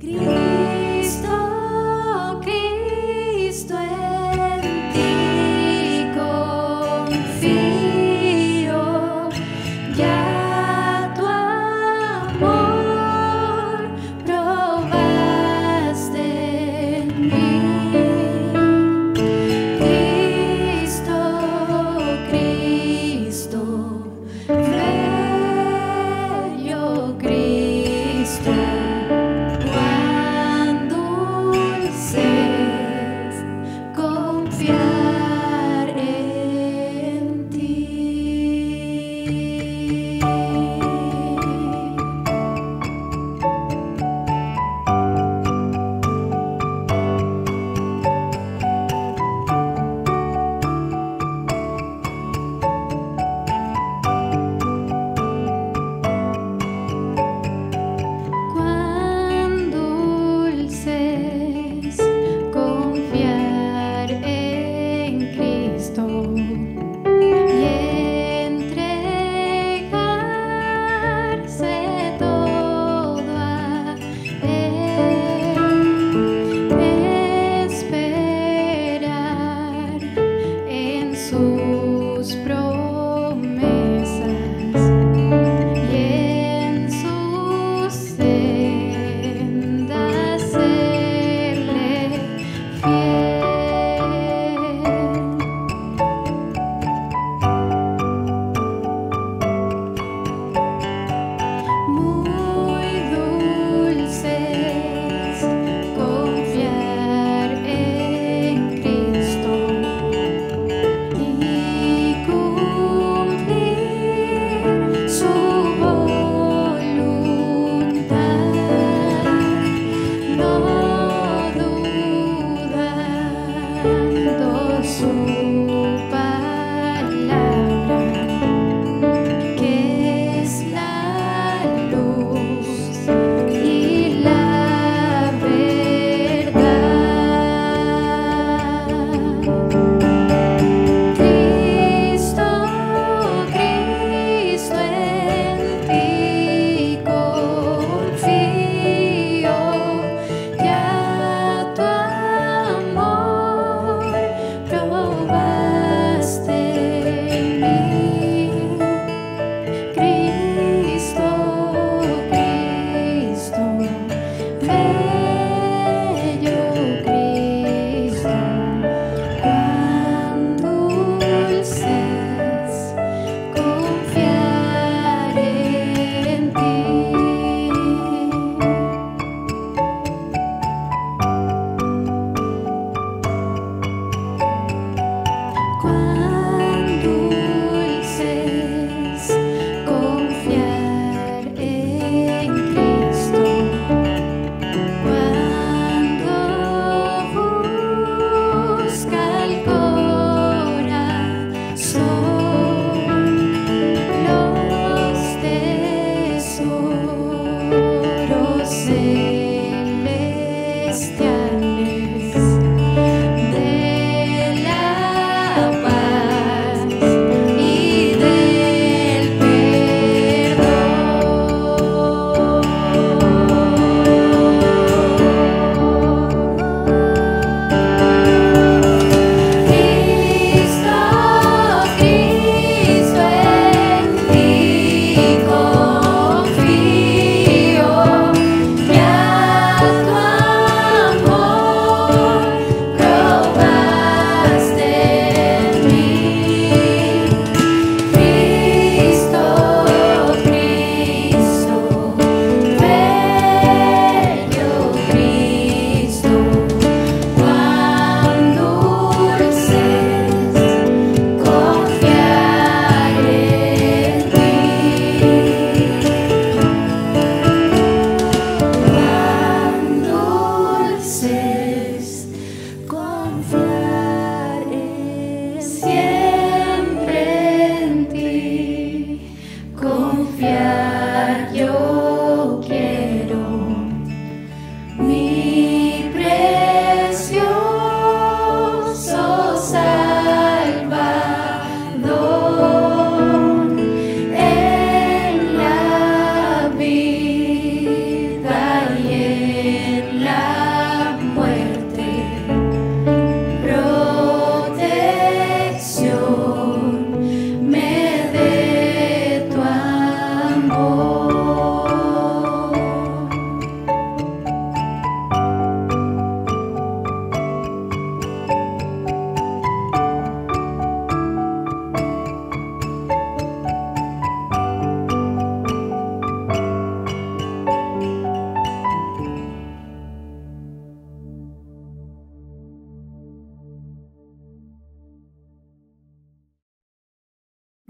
Cristo, Cristo, en ti confío, ya tu amor probaste en mí. Cristo, Cristo, bello Cristo.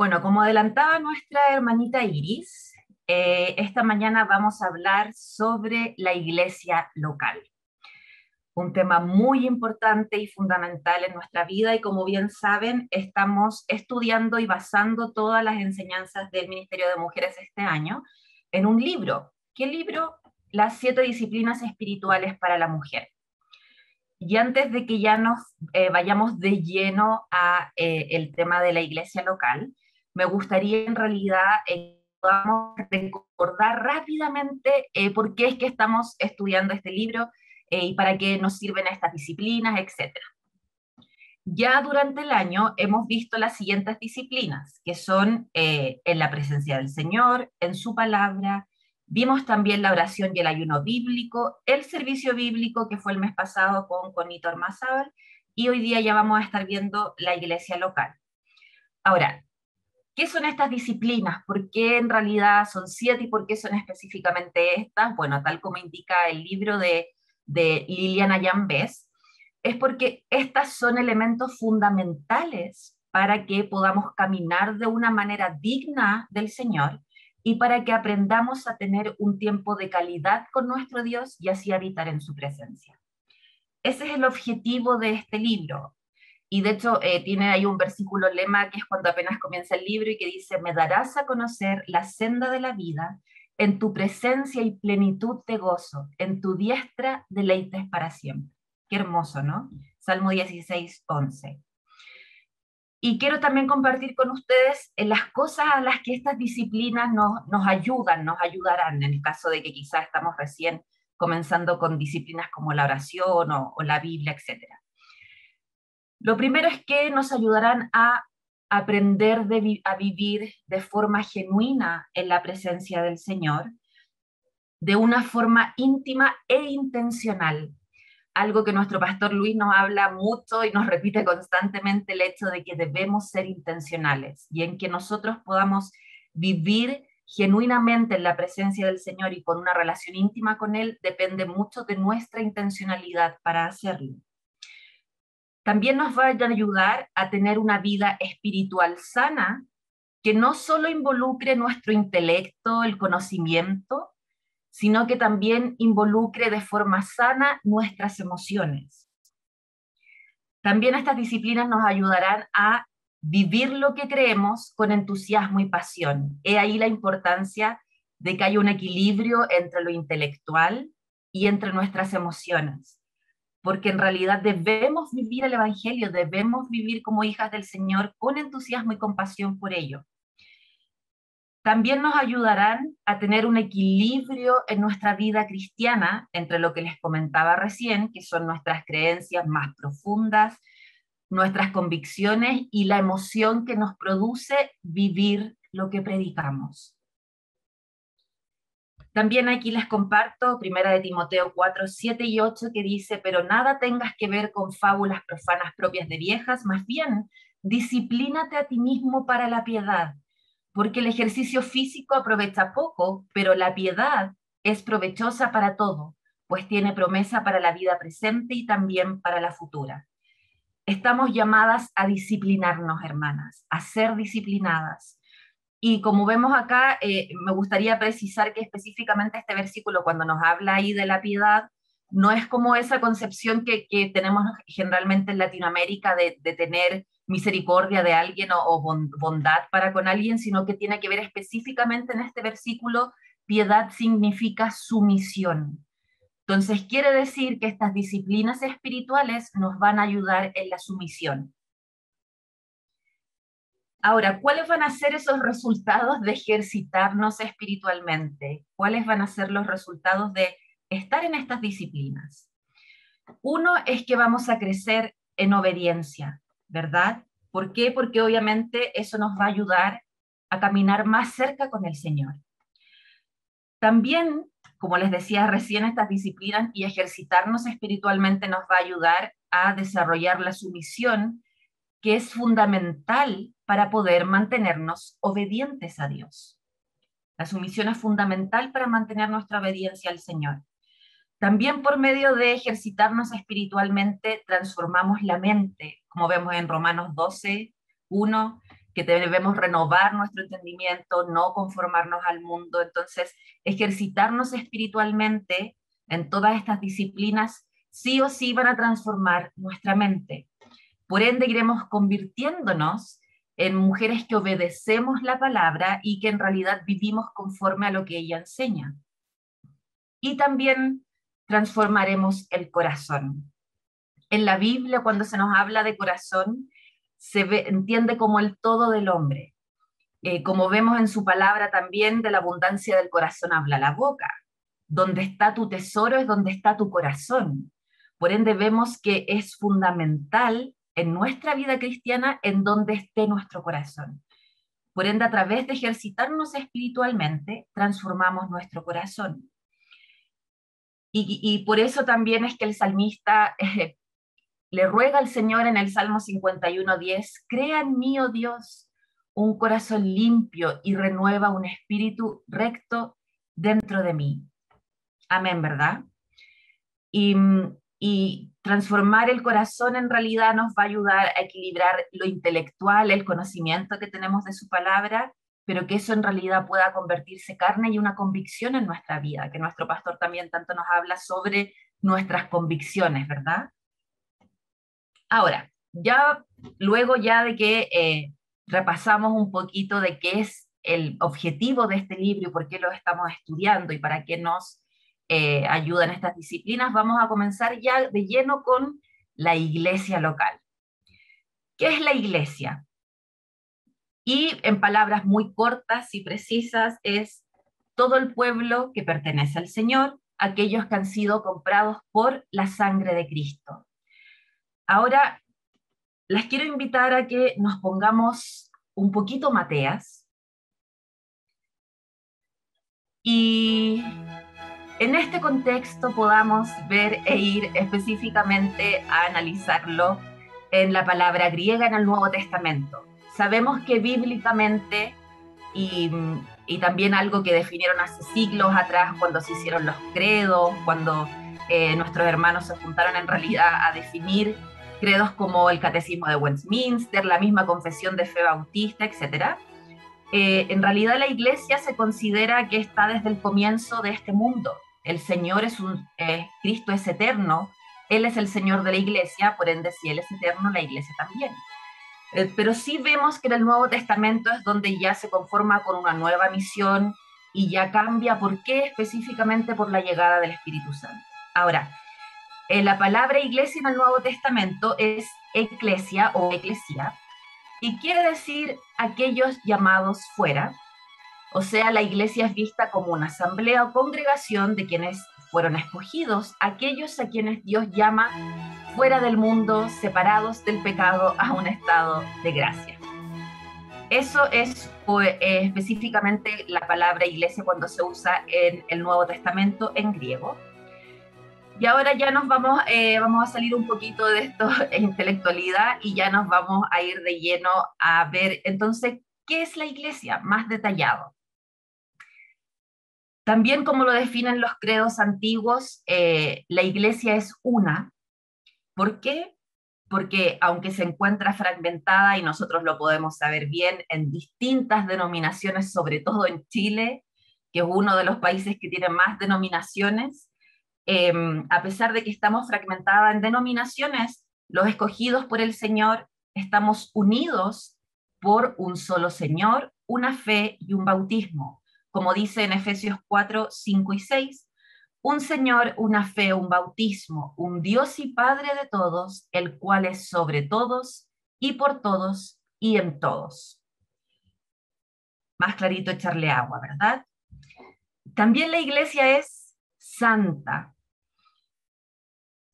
Bueno, como adelantaba nuestra hermanita Iris, esta mañana vamos a hablar sobre la iglesia local, un tema muy importante y fundamental en nuestra vida y como bien saben, estamos estudiando y basando todas las enseñanzas del Ministerio de Mujeres este año en un libro. ¿Qué libro? Las 7 disciplinas espirituales para la mujer. Y antes de que ya nos vayamos de lleno a el tema de la iglesia local, me gustaría en realidad podamos recordar rápidamente por qué es que estamos estudiando este libro y para qué nos sirven estas disciplinas, etcétera. Ya durante el año hemos visto las siguientes disciplinas, que son en la presencia del Señor, en su palabra. Vimos también la oración y el ayuno bíblico, el servicio bíblico, que fue el mes pasado con Conito Armazábal, y hoy día ya vamos a estar viendo la iglesia local. Ahora, ¿qué son estas disciplinas? ¿Por qué en realidad son 7 y por qué son específicamente estas? Bueno, tal como indica el libro de Liliana Yambés, es porque estas son elementos fundamentales para que podamos caminar de una manera digna del Señor y para que aprendamos a tener un tiempo de calidad con nuestro Dios y así habitar en su presencia. Ese es el objetivo de este libro. Y de hecho tiene ahí un versículo lema que es cuando apenas comienza el libro y que dice, me darás a conocer la senda de la vida, en tu presencia y plenitud de gozo, en tu diestra deleites para siempre. Qué hermoso, ¿no? Salmo 16, 11. Y quiero también compartir con ustedes las cosas a las que estas disciplinas nos ayudan, nos ayudarán en el caso de que quizás estamos recién comenzando con disciplinas como la oración o la Biblia, etcétera. Lo primero es que nos ayudarán a aprender a vivir de forma genuina en la presencia del Señor, de una forma íntima e intencional. Algo que nuestro pastor Luis nos habla mucho y nos repite constantemente, el hecho de que debemos ser intencionales y en que nosotros podamos vivir genuinamente en la presencia del Señor y con una relación íntima con Él, depende mucho de nuestra intencionalidad para hacerlo. También nos va a ayudar a tener una vida espiritual sana que no solo involucre nuestro intelecto, el conocimiento, sino que también involucre de forma sana nuestras emociones. También estas disciplinas nos ayudarán a vivir lo que creemos con entusiasmo y pasión. He ahí la importancia de que haya un equilibrio entre lo intelectual y entre nuestras emociones, porque en realidad debemos vivir el Evangelio, debemos vivir como hijas del Señor con entusiasmo y compasión por ello. También nos ayudarán a tener un equilibrio en nuestra vida cristiana entre lo que les comentaba recién, que son nuestras creencias más profundas, nuestras convicciones y la emoción que nos produce vivir lo que predicamos. También aquí les comparto 1 de Timoteo 4, 7 y 8 que dice, pero nada tengas que ver con fábulas profanas propias de viejas, más bien disciplínate a ti mismo para la piedad, porque el ejercicio físico aprovecha poco, pero la piedad es provechosa para todo, pues tiene promesa para la vida presente y también para la futura. Estamos llamadas a disciplinarnos, hermanas, a ser disciplinadas. Y como vemos acá, me gustaría precisar que específicamente este versículo, cuando nos habla ahí de la piedad, no es como esa concepción que tenemos generalmente en Latinoamérica de tener misericordia de alguien o bondad para con alguien, sino que tiene que ver específicamente en este versículo, piedad significa sumisión. Entonces quiere decir que estas disciplinas espirituales nos van a ayudar en la sumisión. Ahora, ¿cuáles van a ser esos resultados de ejercitarnos espiritualmente? ¿Cuáles van a ser los resultados de estar en estas disciplinas? Uno es que vamos a crecer en obediencia, ¿verdad? ¿Por qué? Porque obviamente eso nos va a ayudar a caminar más cerca con el Señor. También, como les decía recién, estas disciplinas y ejercitarnos espiritualmente nos va a ayudar a desarrollar la sumisión, que es fundamental para poder mantenernos obedientes a Dios. La sumisión es fundamental para mantener nuestra obediencia al Señor. También por medio de ejercitarnos espiritualmente transformamos la mente, como vemos en Romanos 12, 1, que debemos renovar nuestro entendimiento, no conformarnos al mundo. Entonces, ejercitarnos espiritualmente en todas estas disciplinas sí o sí van a transformar nuestra mente. Por ende, iremos convirtiéndonos en mujeres que obedecemos la palabra y que en realidad vivimos conforme a lo que ella enseña. Y también transformaremos el corazón. En la Biblia, cuando se nos habla de corazón, entiende como el todo del hombre. Como vemos en su palabra también, de la abundancia del corazón habla la boca. Donde está tu tesoro es donde está tu corazón. Por ende, vemos que es fundamental en nuestra vida cristiana en donde esté nuestro corazón. Por ende, a través de ejercitarnos espiritualmente, transformamos nuestro corazón. Y por eso también es que el salmista le ruega al Señor en el Salmo 51:10, crea en mí, oh Dios, un corazón limpio y renueva un espíritu recto dentro de mí. Amén, ¿verdad? Y, y transformar el corazón en realidad nos va a ayudar a equilibrar lo intelectual, el conocimiento que tenemos de su palabra, pero que eso en realidad pueda convertirse carne y una convicción en nuestra vida, que nuestro pastor también tanto nos habla sobre nuestras convicciones, ¿verdad? Ahora, ya luego ya de que repasamos un poquito de qué es el objetivo de este libro y por qué lo estamos estudiando y para qué nos ayudan estas disciplinas, vamos a comenzar ya de lleno con la iglesia local. ¿Qué es la iglesia? Y en palabras muy cortas y precisas es todo el pueblo que pertenece al Señor, aquellos que han sido comprados por la sangre de Cristo. Ahora, las quiero invitar a que nos pongamos un poquito mateas y en este contexto podamos ver e ir específicamente a analizarlo en la palabra griega en el Nuevo Testamento. Sabemos que bíblicamente y, y también algo que definieron hace siglos atrás cuando se hicieron los credos, cuando nuestros hermanos se juntaron en realidad a definir credos como el Catecismo de Westminster, la misma Confesión de Fe Bautista, etc. En realidad la Iglesia se considera que está desde el comienzo de este mundo. El Señor Cristo es eterno, Él es el Señor de la Iglesia, por ende si Él es eterno, la Iglesia también. Pero sí vemos que en el Nuevo Testamento es donde ya se conforma con una nueva misión y ya cambia. ¿Por qué? Específicamente por la llegada del Espíritu Santo. Ahora, la palabra iglesia en el Nuevo Testamento es eclesia o eclesia, y quiere decir aquellos llamados fuera, o sea, la iglesia es vista como una asamblea o congregación de quienes fueron escogidos, aquellos a quienes Dios llama fuera del mundo, separados del pecado a un estado de gracia. Eso es específicamente la palabra iglesia cuando se usa en el Nuevo Testamento en griego. Y ahora ya vamos a salir un poquito de esto en intelectualidad y ya nos vamos a ir de lleno a ver entonces qué es la iglesia más detallado. También como lo definen los credos antiguos, la iglesia es una. ¿Por qué? Porque aunque se encuentra fragmentada y nosotros lo podemos saber bien en distintas denominaciones, sobre todo en Chile, que es uno de los países que tiene más denominaciones, a pesar de que estamos fragmentadas en denominaciones, los escogidos por el Señor estamos unidos por un solo Señor, una fe y un bautismo. Como dice en Efesios 4, 5 y 6, un Señor, una fe, un bautismo, un Dios y Padre de todos, el cual es sobre todos y por todos y en todos. Más clarito echarle agua, ¿verdad? También la iglesia es santa.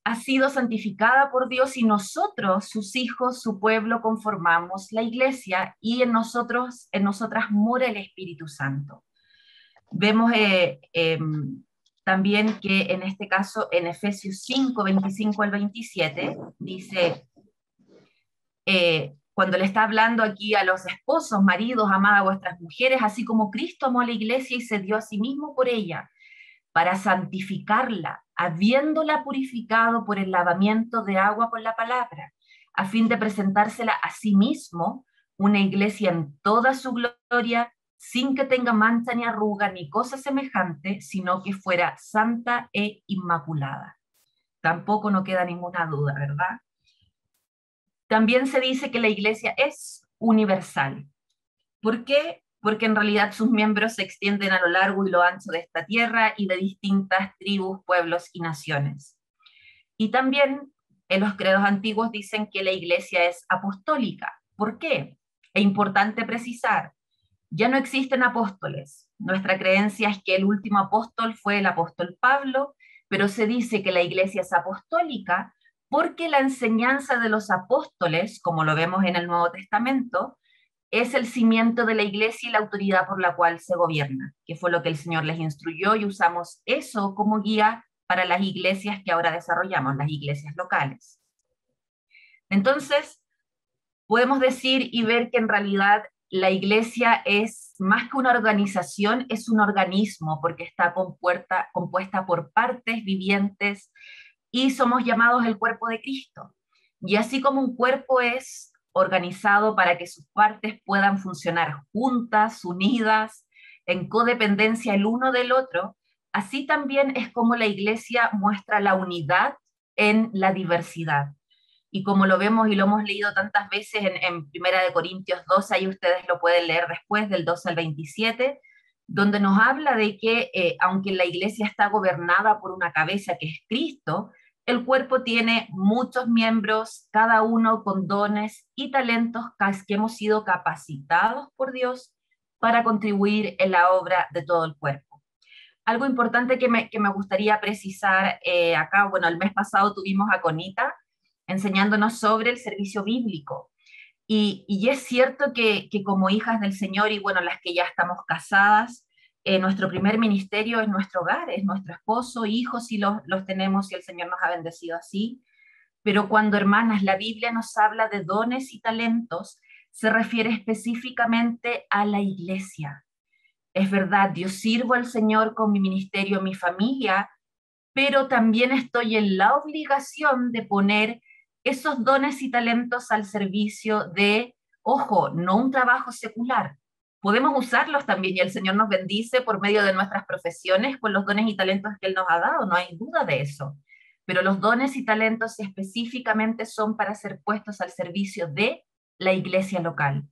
Ha sido santificada por Dios y nosotros, sus hijos, su pueblo, conformamos la iglesia y en nosotras mora el Espíritu Santo. Vemos también que en este caso en Efesios 5, 25 al 27, dice, cuando le está hablando aquí a los esposos, maridos, amad a vuestras mujeres, así como Cristo amó a la iglesia y se dio a sí mismo por ella, para santificarla, habiéndola purificado por el lavamiento de agua con la palabra, a fin de presentársela a sí mismo una iglesia en toda su gloria, sin que tenga mancha ni arruga ni cosa semejante, sino que fuera santa e inmaculada. Tampoco no queda ninguna duda, ¿verdad? También se dice que la iglesia es universal. ¿Por qué? Porque en realidad sus miembros se extienden a lo largo y lo ancho de esta tierra y de distintas tribus, pueblos y naciones. Y también en los credos antiguos dicen que la iglesia es apostólica. ¿Por qué? Es importante precisar, ya no existen apóstoles. Nuestra creencia es que el último apóstol fue el apóstol Pablo, pero se dice que la iglesia es apostólica porque la enseñanza de los apóstoles, como lo vemos en el Nuevo Testamento, es el cimiento de la iglesia y la autoridad por la cual se gobierna, que fue lo que el Señor les instruyó y usamos eso como guía para las iglesias que ahora desarrollamos, las iglesias locales. Entonces, podemos decir y ver que en realidad la iglesia es más que una organización, es un organismo porque está compuesta por partes vivientes y somos llamados el cuerpo de Cristo. Y así como un cuerpo es organizado para que sus partes puedan funcionar juntas, unidas, en codependencia el uno del otro, así también es como la iglesia muestra la unidad en la diversidad. Y como lo vemos y lo hemos leído tantas veces en Primera de Corintios 2, ahí ustedes lo pueden leer después, del 2 al 27, donde nos habla de que aunque la iglesia está gobernada por una cabeza que es Cristo, el cuerpo tiene muchos miembros, cada uno con dones y talentos que hemos sido capacitados por Dios para contribuir en la obra de todo el cuerpo. Algo importante que me gustaría precisar acá, bueno, el mes pasado tuvimos a Conita enseñándonos sobre el servicio bíblico. Y es cierto que como hijas del Señor y bueno, las que ya estamos casadas, nuestro primer ministerio es nuestro hogar, es nuestro esposo, hijos, si los tenemos y el Señor nos ha bendecido así. Pero cuando, hermanas, la Biblia nos habla de dones y talentos, se refiere específicamente a la iglesia. Es verdad, yo sirvo al Señor con mi ministerio, mi familia, pero también estoy en la obligación de poner esos dones y talentos al servicio de, ojo, no un trabajo secular. Podemos usarlos también y el Señor nos bendice por medio de nuestras profesiones con los dones y talentos que Él nos ha dado, no hay duda de eso. Pero los dones y talentos específicamente son para ser puestos al servicio de la iglesia local.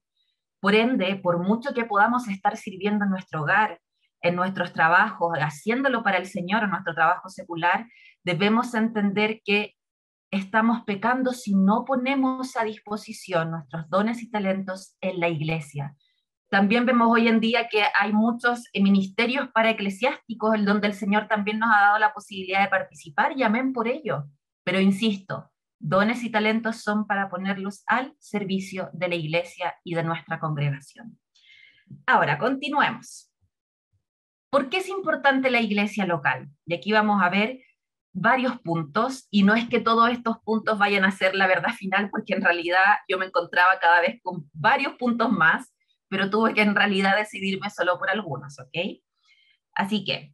Por ende, por mucho que podamos estar sirviendo en nuestro hogar, en nuestros trabajos, haciéndolo para el Señor, en nuestro trabajo secular, debemos entender que estamos pecando si no ponemos a disposición nuestros dones y talentos en la iglesia. También vemos hoy en día que hay muchos ministerios para eclesiásticos en donde el Señor también nos ha dado la posibilidad de participar y amén por ello. Pero insisto, dones y talentos son para ponerlos al servicio de la iglesia y de nuestra congregación. Ahora, continuemos. ¿Por qué es importante la iglesia local? Y aquí vamos a ver varios puntos, y no es que todos estos puntos vayan a ser la verdad final, porque en realidad yo me encontraba cada vez con varios puntos más, pero tuve que en realidad decidirme solo por algunos, ¿ok? Así que,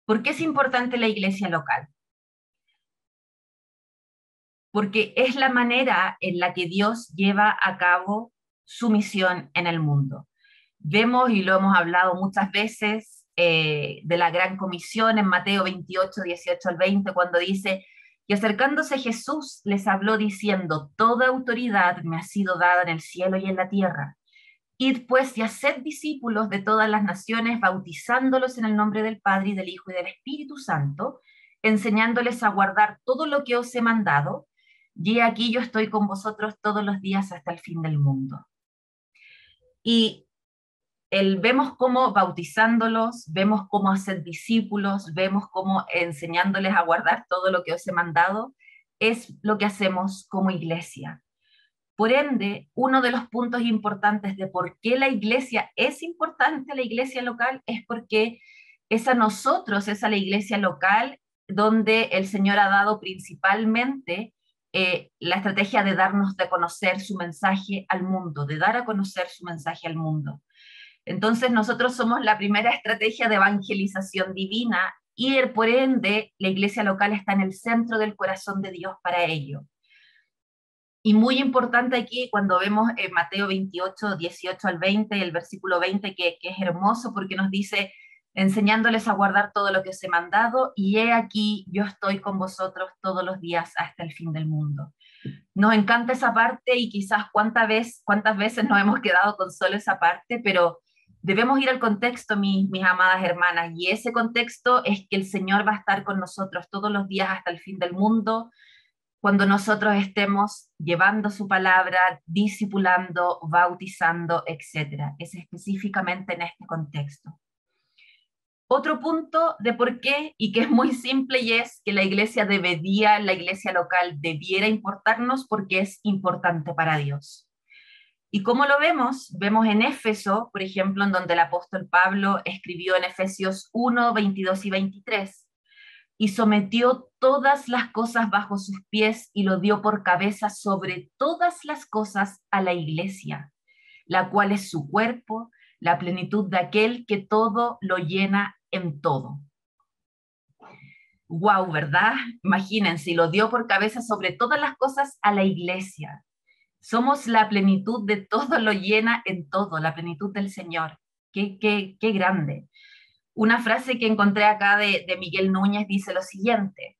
¿por qué es importante la iglesia local? Porque es la manera en la que Dios lleva a cabo su misión en el mundo. Vemos, y lo hemos hablado muchas veces, de la gran comisión en Mateo 28, 18 al 20, cuando dice, y acercándose Jesús les habló diciendo, toda autoridad me ha sido dada en el cielo y en la tierra. Id pues y haced discípulos de todas las naciones, bautizándolos en el nombre del Padre y del Hijo y del Espíritu Santo, enseñándoles a guardar todo lo que os he mandado, y aquí yo estoy con vosotros todos los días hasta el fin del mundo. Y vemos cómo bautizándolos, vemos cómo hacer discípulos, vemos cómo enseñándoles a guardar todo lo que os he mandado, es lo que hacemos como iglesia. Por ende, uno de los puntos importantes de por qué la iglesia es importante, la iglesia local, es porque es a nosotros, es a la iglesia local donde el Señor ha dado principalmente la estrategia de darnos de conocer su mensaje al mundo, de dar a conocer su mensaje al mundo. Entonces nosotros somos la primera estrategia de evangelización divina y por ende la iglesia local está en el centro del corazón de Dios para ello. Y muy importante aquí cuando vemos Mateo 28, 18 al 20, el versículo 20, que es hermoso porque nos dice, enseñándoles a guardar todo lo que os he mandado, y he aquí, yo estoy con vosotros todos los días hasta el fin del mundo. Nos encanta esa parte y quizás cuántas veces nos hemos quedado con solo esa parte, pero debemos ir al contexto, mis amadas hermanas, y ese contexto es que el Señor va a estar con nosotros todos los días hasta el fin del mundo, cuando nosotros estemos llevando su palabra, discipulando, bautizando, etc. Es específicamente en este contexto. Otro punto de por qué, y que es muy simple, y es que la iglesia local debiera importarnos porque es importante para Dios. ¿Y cómo lo vemos? Vemos en Éfeso, por ejemplo, en donde el apóstol Pablo escribió en Efesios 1, 22 y 23, y sometió todas las cosas bajo sus pies y lo dio por cabeza sobre todas las cosas a la iglesia, la cual es su cuerpo, la plenitud de aquel que todo lo llena en todo. Wow, ¿verdad? Imagínense, y lo dio por cabeza sobre todas las cosas a la iglesia. Somos la plenitud de todo lo llena en todo, la plenitud del Señor. Qué grande. Una frase que encontré acá de Miguel Núñez dice lo siguiente: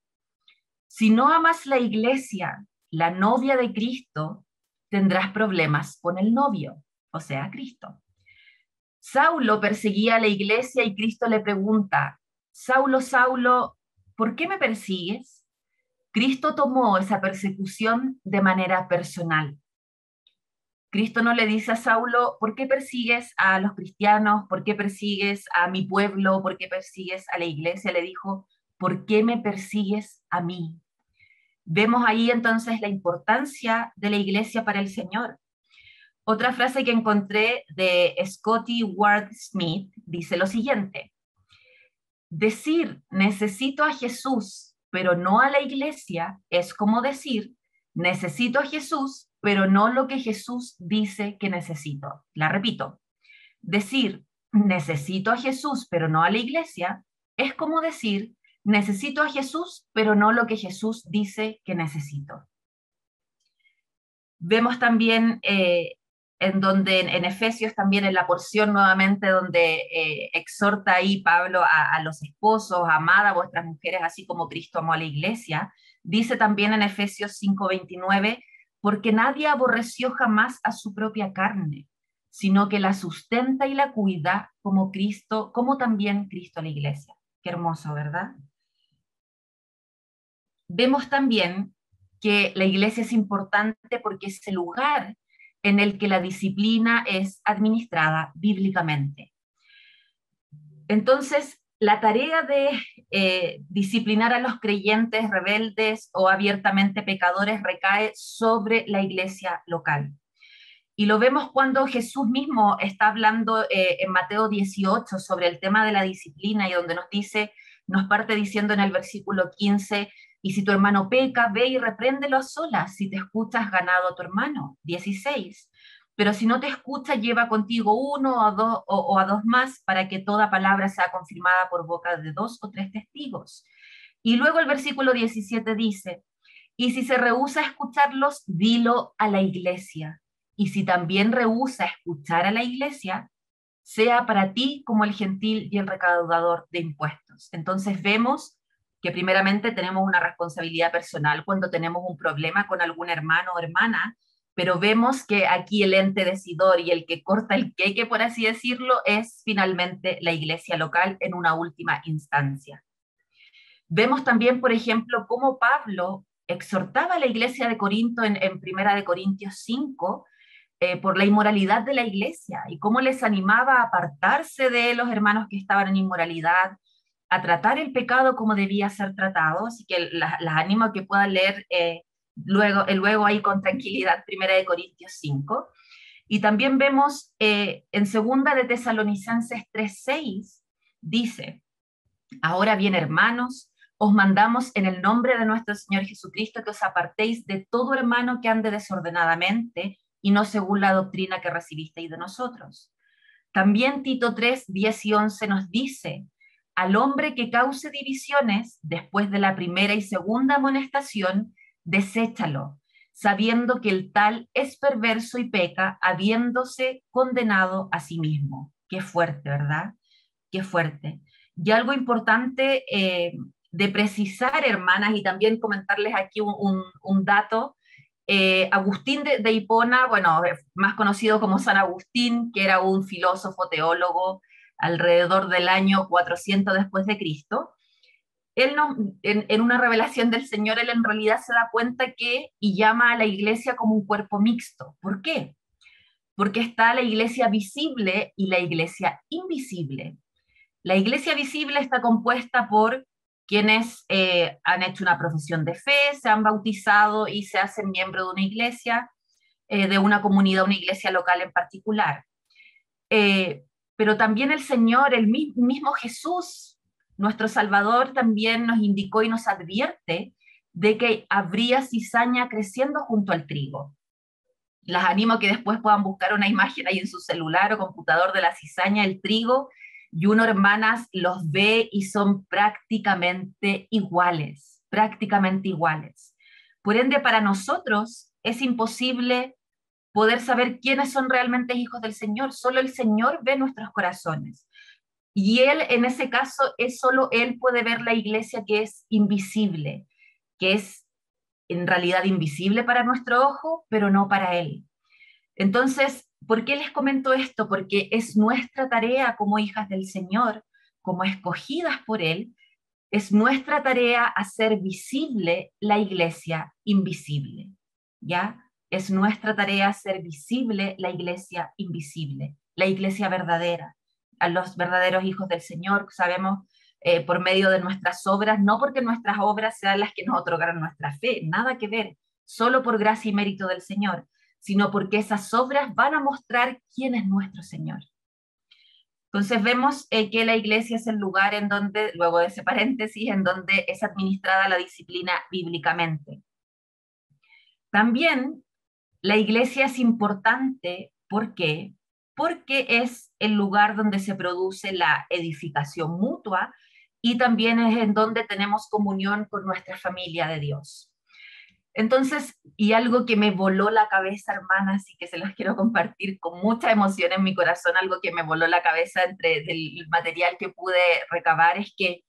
si no amas la iglesia, la novia de Cristo, tendrás problemas con el novio, o sea, Cristo. Saulo perseguía a la iglesia y Cristo le pregunta, Saulo, Saulo, ¿por qué me persigues? Cristo tomó esa persecución de manera personal. Cristo no le dice a Saulo, ¿por qué persigues a los cristianos? ¿Por qué persigues a mi pueblo? ¿Por qué persigues a la iglesia? Le dijo, ¿por qué me persigues a mí? Vemos ahí entonces la importancia de la iglesia para el Señor. Otra frase que encontré de Scotty Ward Smith dice lo siguiente: decir necesito a Jesús, pero no a la iglesia, es como decir necesito a Jesús, pero no lo que Jesús dice que necesito. La repito, decir necesito a Jesús, pero no a la iglesia, es como decir necesito a Jesús, pero no lo que Jesús dice que necesito. Vemos también en Efesios, también en la porción nuevamente donde exhorta ahí Pablo a los esposos, amad a vuestras mujeres así como Cristo amó a la iglesia. Dice también en Efesios 5:29, porque nadie aborreció jamás a su propia carne, sino que la sustenta y la cuida como Cristo, como también Cristo a la iglesia. Qué hermoso, ¿verdad? Vemos también que la iglesia es importante porque es el lugar en el que la disciplina es administrada bíblicamente. Entonces, la tarea de disciplinar a los creyentes rebeldes o abiertamente pecadores recae sobre la iglesia local. Y lo vemos cuando Jesús mismo está hablando en Mateo 18 sobre el tema de la disciplina y donde nos dice, nos parte diciendo en el versículo 15, y si tu hermano peca, ve y repréndelo a solas, si te escuchas ganado a tu hermano. 16. Pero si no te escucha, lleva contigo uno o a dos más para que toda palabra sea confirmada por boca de 2 o 3 testigos. Y luego el versículo 17 dice, y si se rehúsa a escucharlos, dilo a la iglesia. Y si también rehúsa escuchar a la iglesia, sea para ti como el gentil y el recaudador de impuestos. Entonces vemos que primeramente tenemos una responsabilidad personal cuando tenemos un problema con algún hermano o hermana, pero vemos que aquí el ente decidor y el que corta el queque, por así decirlo, es finalmente la iglesia local en una última instancia. Vemos también, por ejemplo, cómo Pablo exhortaba a la iglesia de Corinto en Primera de Corintios 5, por la inmoralidad de la iglesia y cómo les animaba a apartarse de los hermanos que estaban en inmoralidad, a tratar el pecado como debía ser tratado. Así que las animo a que puedan leer luego ahí con tranquilidad Primera de Corintios 5. Y también vemos en Segunda de Tesalonicenses 3:6, dice, ahora bien, hermanos, os mandamos en el nombre de nuestro Señor Jesucristo que os apartéis de todo hermano que ande desordenadamente y no según la doctrina que recibisteis de nosotros. También Tito 3, 10 y 11 nos dice, al hombre que cause divisiones después de la primera y segunda amonestación, deséchalo, sabiendo que el tal es perverso y peca, habiéndose condenado a sí mismo. Qué fuerte, ¿verdad? Qué fuerte. Y algo importante de precisar, hermanas, y también comentarles aquí un dato. Agustín de Hipona, bueno, más conocido como San Agustín, que era un filósofo teólogo alrededor del año 400 después de Cristo, él no, en una revelación del Señor, él en realidad se da cuenta que y llama a la iglesia como un cuerpo mixto. ¿Por qué? Porque está la iglesia visible y la iglesia invisible. La iglesia visible está compuesta por quienes han hecho una profesión de fe, se han bautizado y se hacen miembro de una iglesia, de una comunidad, una iglesia local en particular. Eh, pero también el Señor, el mismo Jesús, nuestro Salvador, también nos indicó y nos advierte de que habría cizaña creciendo junto al trigo. Las animo a que después puedan buscar una imagen ahí en su celular o computador de la cizaña, el trigo, y uno, hermanas, los ve y son prácticamente iguales, prácticamente iguales. Por ende, para nosotros es imposible poder saber quiénes son realmente hijos del Señor. Solo el Señor ve nuestros corazones. Y Él, en ese caso, es solo Él puede ver la iglesia que es invisible, que es en realidad invisible para nuestro ojo, pero no para Él. Entonces, ¿por qué les comento esto? Porque es nuestra tarea como hijas del Señor, como escogidas por Él, es nuestra tarea hacer visible la iglesia invisible, ¿ya? Es nuestra tarea hacer visible la iglesia invisible, la iglesia verdadera, a los verdaderos hijos del Señor, sabemos por medio de nuestras obras, no porque nuestras obras sean las que nos otorgaron nuestra fe, nada que ver, solo por gracia y mérito del Señor, sino porque esas obras van a mostrar quién es nuestro Señor. Entonces vemos que la iglesia es el lugar en donde, luego de ese paréntesis, en donde es administrada la disciplina bíblicamente. También la iglesia es importante, ¿por qué? Porque es el lugar donde se produce la edificación mutua y también es en donde tenemos comunión con nuestra familia de Dios. Entonces, y algo que me voló la cabeza, hermanas, y que se los quiero compartir con mucha emoción en mi corazón, algo que me voló la cabeza entre del material que pude recabar, es que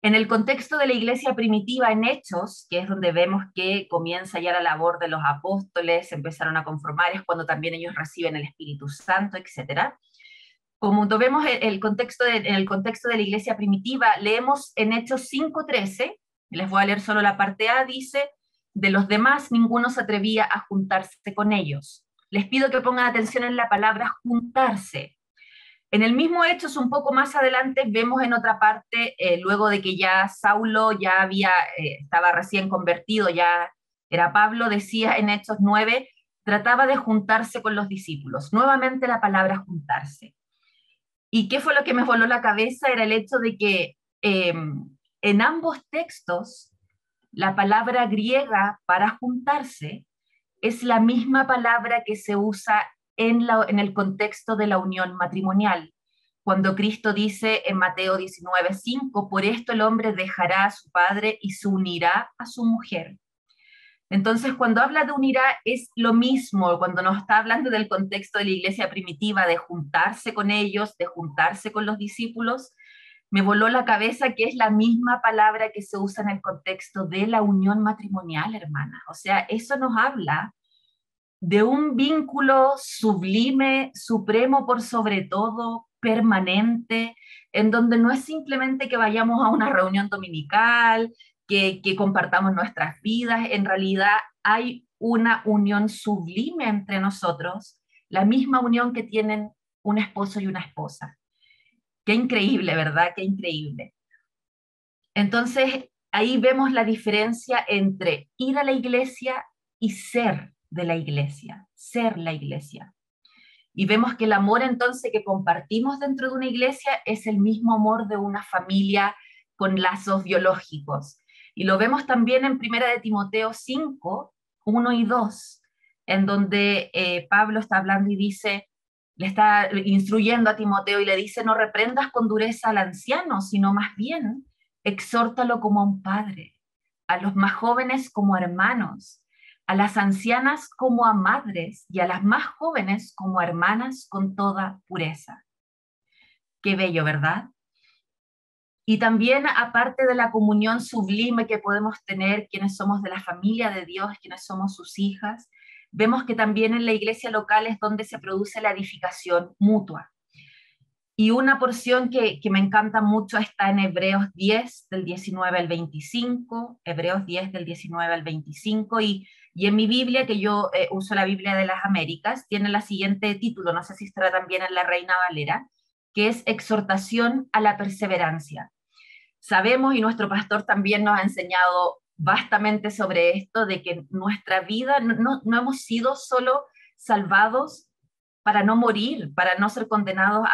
en el contexto de la iglesia primitiva en Hechos, que es donde vemos que comienza ya la labor de los apóstoles, se empezaron a conformar, es cuando también ellos reciben el Espíritu Santo, etcétera. Como vemos en el contexto de la iglesia primitiva, leemos en Hechos 5:13, les voy a leer solo la parte A, dice: de los demás ninguno se atrevía a juntarse con ellos. Les pido que pongan atención en la palabra juntarse. En el mismo Hechos, un poco más adelante, vemos en otra parte, luego de que ya Saulo estaba recién convertido, ya era Pablo, decía en Hechos 9, trataba de juntarse con los discípulos. Nuevamente la palabra juntarse. ¿Y qué fue lo que me voló la cabeza? Era el hecho de que en ambos textos la palabra griega para juntarse es la misma palabra que se usa en el contexto de la unión matrimonial. Cuando Cristo dice en Mateo 19:5, por esto el hombre dejará a su padre y se unirá a su mujer. Entonces, cuando habla de unirá es lo mismo, cuando nos está hablando del contexto de la iglesia primitiva, de juntarse con ellos, de juntarse con los discípulos, me voló la cabeza que es la misma palabra que se usa en el contexto de la unión matrimonial, hermana. O sea, eso nos habla de un vínculo sublime, supremo por sobre todo, permanente, en donde no es simplemente que vayamos a una reunión dominical, que compartamos nuestras vidas, en realidad hay una unión sublime entre nosotros, la misma unión que tienen un esposo y una esposa. Qué increíble, ¿verdad? Qué increíble. Entonces, ahí vemos la diferencia entre ir a la iglesia y ser de la iglesia, ser la iglesia. Y vemos que el amor entonces que compartimos dentro de una iglesia es el mismo amor de una familia con lazos biológicos. Y lo vemos también en 1 de Timoteo 5, 1 y 2, en donde Pablo está hablando y dice, le está instruyendo a Timoteo y le dice, no reprendas con dureza al anciano, sino más bien exhórtalo como a un padre, a los más jóvenes como hermanos, a las ancianas como a madres y a las más jóvenes como a hermanas con toda pureza. Qué bello, ¿verdad? Y también, aparte de la comunión sublime que podemos tener quienes somos de la familia de Dios, quienes somos sus hijas, vemos que también en la iglesia local es donde se produce la edificación mutua. Y una porción que me encanta mucho está en Hebreos 10, del 19 al 25, Hebreos 10, del 19 al 25, y en mi Biblia, que yo uso la Biblia de las Américas, tiene la siguiente título, no sé si estará también en la Reina Valera, que es Exhortación a la Perseverancia. Sabemos, y nuestro pastor también nos ha enseñado vastamente sobre esto, de que nuestra vida no hemos sido solo salvados para no morir, para no ser condenados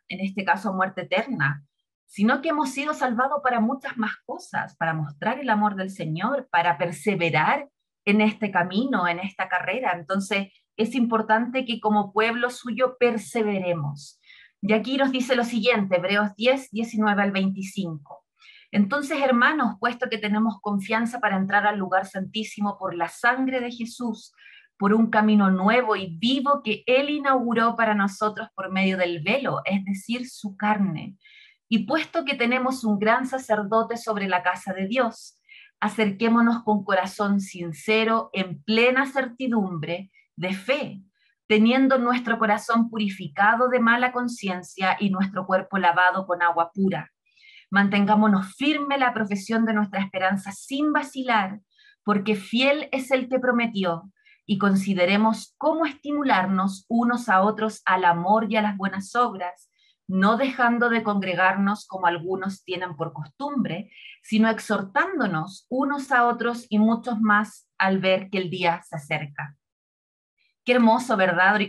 en este caso, a muerte eterna, sino que hemos sido salvados para muchas más cosas, para mostrar el amor del Señor, para perseverar en este camino, en esta carrera. Entonces, es importante que como pueblo suyo perseveremos. Y aquí nos dice lo siguiente, Hebreos 10, 19 al 25. Entonces, hermanos, puesto que tenemos confianza para entrar al lugar santísimo por la sangre de Jesús, por un camino nuevo y vivo que Él inauguró para nosotros por medio del velo, es decir, su carne. Y puesto que tenemos un gran sacerdote sobre la casa de Dios, acerquémonos con corazón sincero, en plena certidumbre de fe, teniendo nuestro corazón purificado de mala conciencia y nuestro cuerpo lavado con agua pura. Mantengámonos firme la profesión de nuestra esperanza sin vacilar, porque fiel es el que prometió, y consideremos cómo estimularnos unos a otros al amor y a las buenas obras, no dejando de congregarnos como algunos tienen por costumbre, sino exhortándonos unos a otros y muchos más al ver que el día se acerca. Qué hermoso, ¿verdad?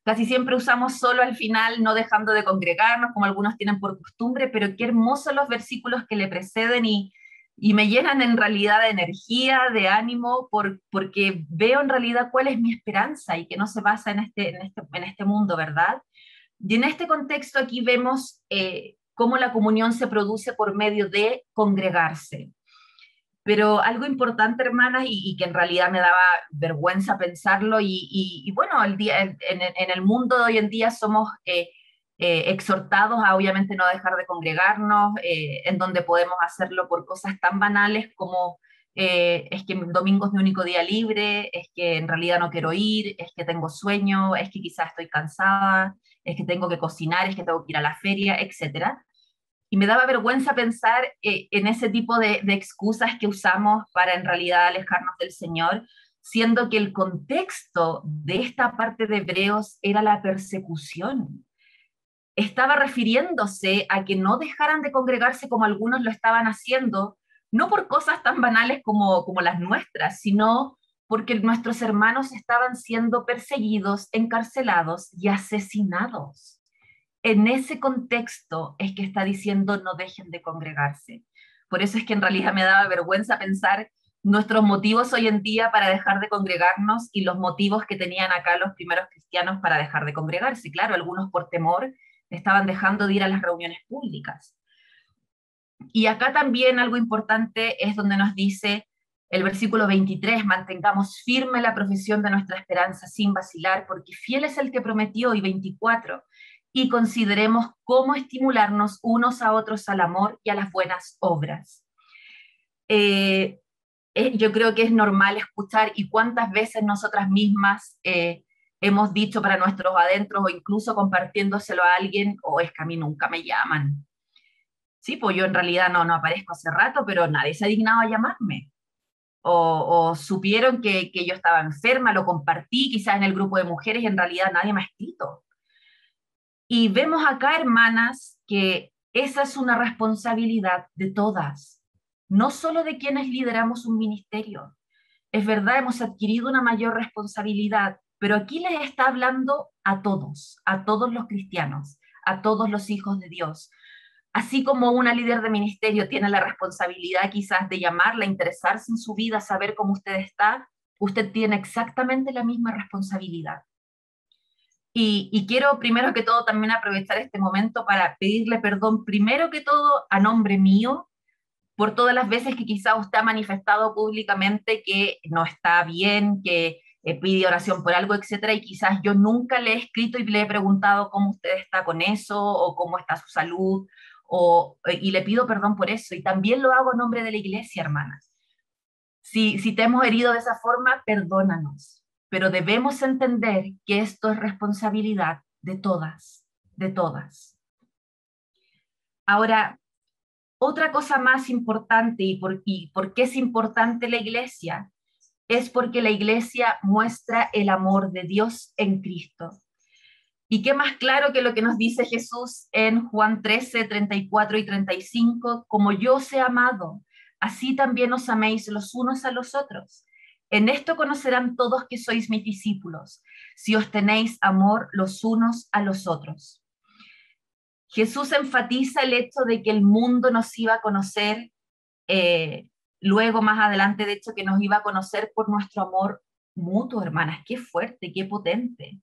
Casi siempre usamos solo al final, no dejando de congregarnos, como algunos tienen por costumbre, pero qué hermosos los versículos que le preceden y me llenan en realidad de energía, de ánimo, porque veo en realidad cuál es mi esperanza y que no se basa en este mundo, ¿verdad? Y en este contexto aquí vemos cómo la comunión se produce por medio de congregarse. Pero algo importante, hermanas, y que en realidad me daba vergüenza pensarlo, y bueno, en el mundo de hoy en día somos exhortados a obviamente no dejar de congregarnos, en donde podemos hacerlo por cosas tan banales como es que el domingo es mi único día libre, es que en realidad no quiero ir, es que tengo sueño, es que quizás estoy cansada, es que tengo que cocinar, es que tengo que ir a la feria, etcétera. Y me daba vergüenza pensar en ese tipo de excusas que usamos para en realidad alejarnos del Señor, siendo que el contexto de esta parte de Hebreos era la persecución. Estaba refiriéndose a que no dejaran de congregarse como algunos lo estaban haciendo, no por cosas tan banales como las nuestras, sino porque nuestros hermanos estaban siendo perseguidos, encarcelados y asesinados. En ese contexto es que está diciendo no dejen de congregarse. Por eso es que en realidad me daba vergüenza pensar nuestros motivos hoy en día para dejar de congregarnos y los motivos que tenían acá los primeros cristianos para dejar de congregarse. Claro, algunos por temor estaban dejando de ir a las reuniones públicas. Y acá también algo importante es donde nos dice el versículo 23, mantengamos firme la profesión de nuestra esperanza sin vacilar, porque fiel es el que prometió, y 24, y consideremos cómo estimularnos unos a otros al amor y a las buenas obras. Yo creo que es normal escuchar, y cuántas veces nosotras mismas hemos dicho para nuestros adentros, o incluso compartiéndoselo a alguien, o es que a mí nunca me llaman. Sí, pues yo en realidad no aparezco hace rato, pero nadie se ha dignado a llamarme. O supieron que yo estaba enferma, lo compartí quizás en el grupo de mujeres y en realidad nadie me ha escrito. Y vemos acá, hermanas, que esa es una responsabilidad de todas, no solo de quienes lideramos un ministerio. Es verdad, hemos adquirido una mayor responsabilidad, pero aquí les está hablando a todos los cristianos, a todos los hijos de Dios. Así como una líder de ministerio tiene la responsabilidad quizás de llamarla, interesarse en su vida, saber cómo usted está, usted tiene exactamente la misma responsabilidad. Y quiero primero que todo también aprovechar este momento para pedirle perdón primero que todo a nombre mío por todas las veces que quizá usted ha manifestado públicamente que no está bien, que pide oración por algo, etcétera, y quizás yo nunca le he escrito y le he preguntado cómo usted está con eso, o cómo está su salud, y le pido perdón por eso, y también lo hago en nombre de la iglesia, hermanas. Si te hemos herido de esa forma, perdónanos, pero debemos entender que esto es responsabilidad de todas, de todas. Ahora, otra cosa más importante, y por qué es importante la iglesia, es porque la iglesia muestra el amor de Dios en Cristo. Y qué más claro que lo que nos dice Jesús en Juan 13, 34 y 35, como yo os he amado, así también os améis los unos a los otros. En esto conocerán todos que sois mis discípulos, si os tenéis amor los unos a los otros. Jesús enfatiza el hecho de que el mundo nos iba a conocer, luego más adelante, de hecho, que nos iba a conocer por nuestro amor mutuo, hermanas. Qué fuerte, qué potente.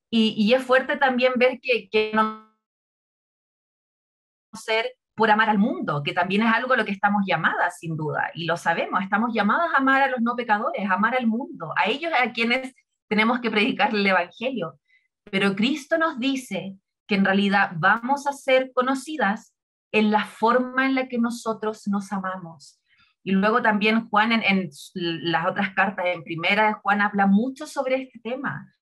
Y es fuerte también ver que no ser por amar al mundo, que también es algo a lo que estamos llamadas, sin duda, y lo sabemos, estamos llamadas a amar a los no pecadores, a amar al mundo, a ellos a quienes tenemos que predicar el Evangelio. Pero Cristo nos dice que en realidad vamos a ser conocidas en la forma en la que nosotros nos amamos. Y luego también Juan en las otras cartas, en primera de Juan, habla mucho sobre este tema,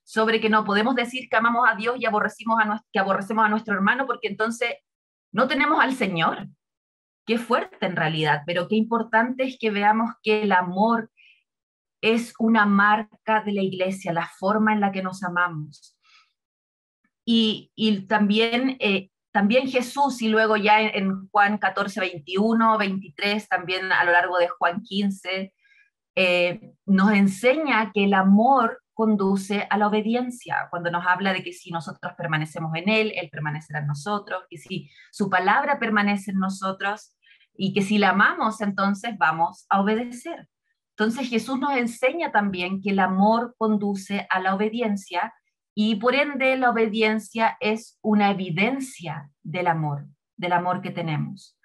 sobre que no podemos decir que amamos a Dios y que aborrecemos a nuestro hermano, porque entonces no tenemos al Señor. Qué fuerte en realidad, pero qué importante es que veamos que el amor es una marca de la iglesia, la forma en la que nos amamos. Y también Jesús, y luego ya en Juan 14, 21, 23, también a lo largo de Juan 15, nos enseña que el amor conduce a la obediencia, cuando nos habla de que si nosotros permanecemos en Él permanecerá en nosotros, que si su palabra permanece en nosotros y que si la amamos, entonces vamos a obedecer. Entonces Jesús nos enseña también que el amor conduce a la obediencia y por ende la obediencia es una evidencia del amor que tenemos.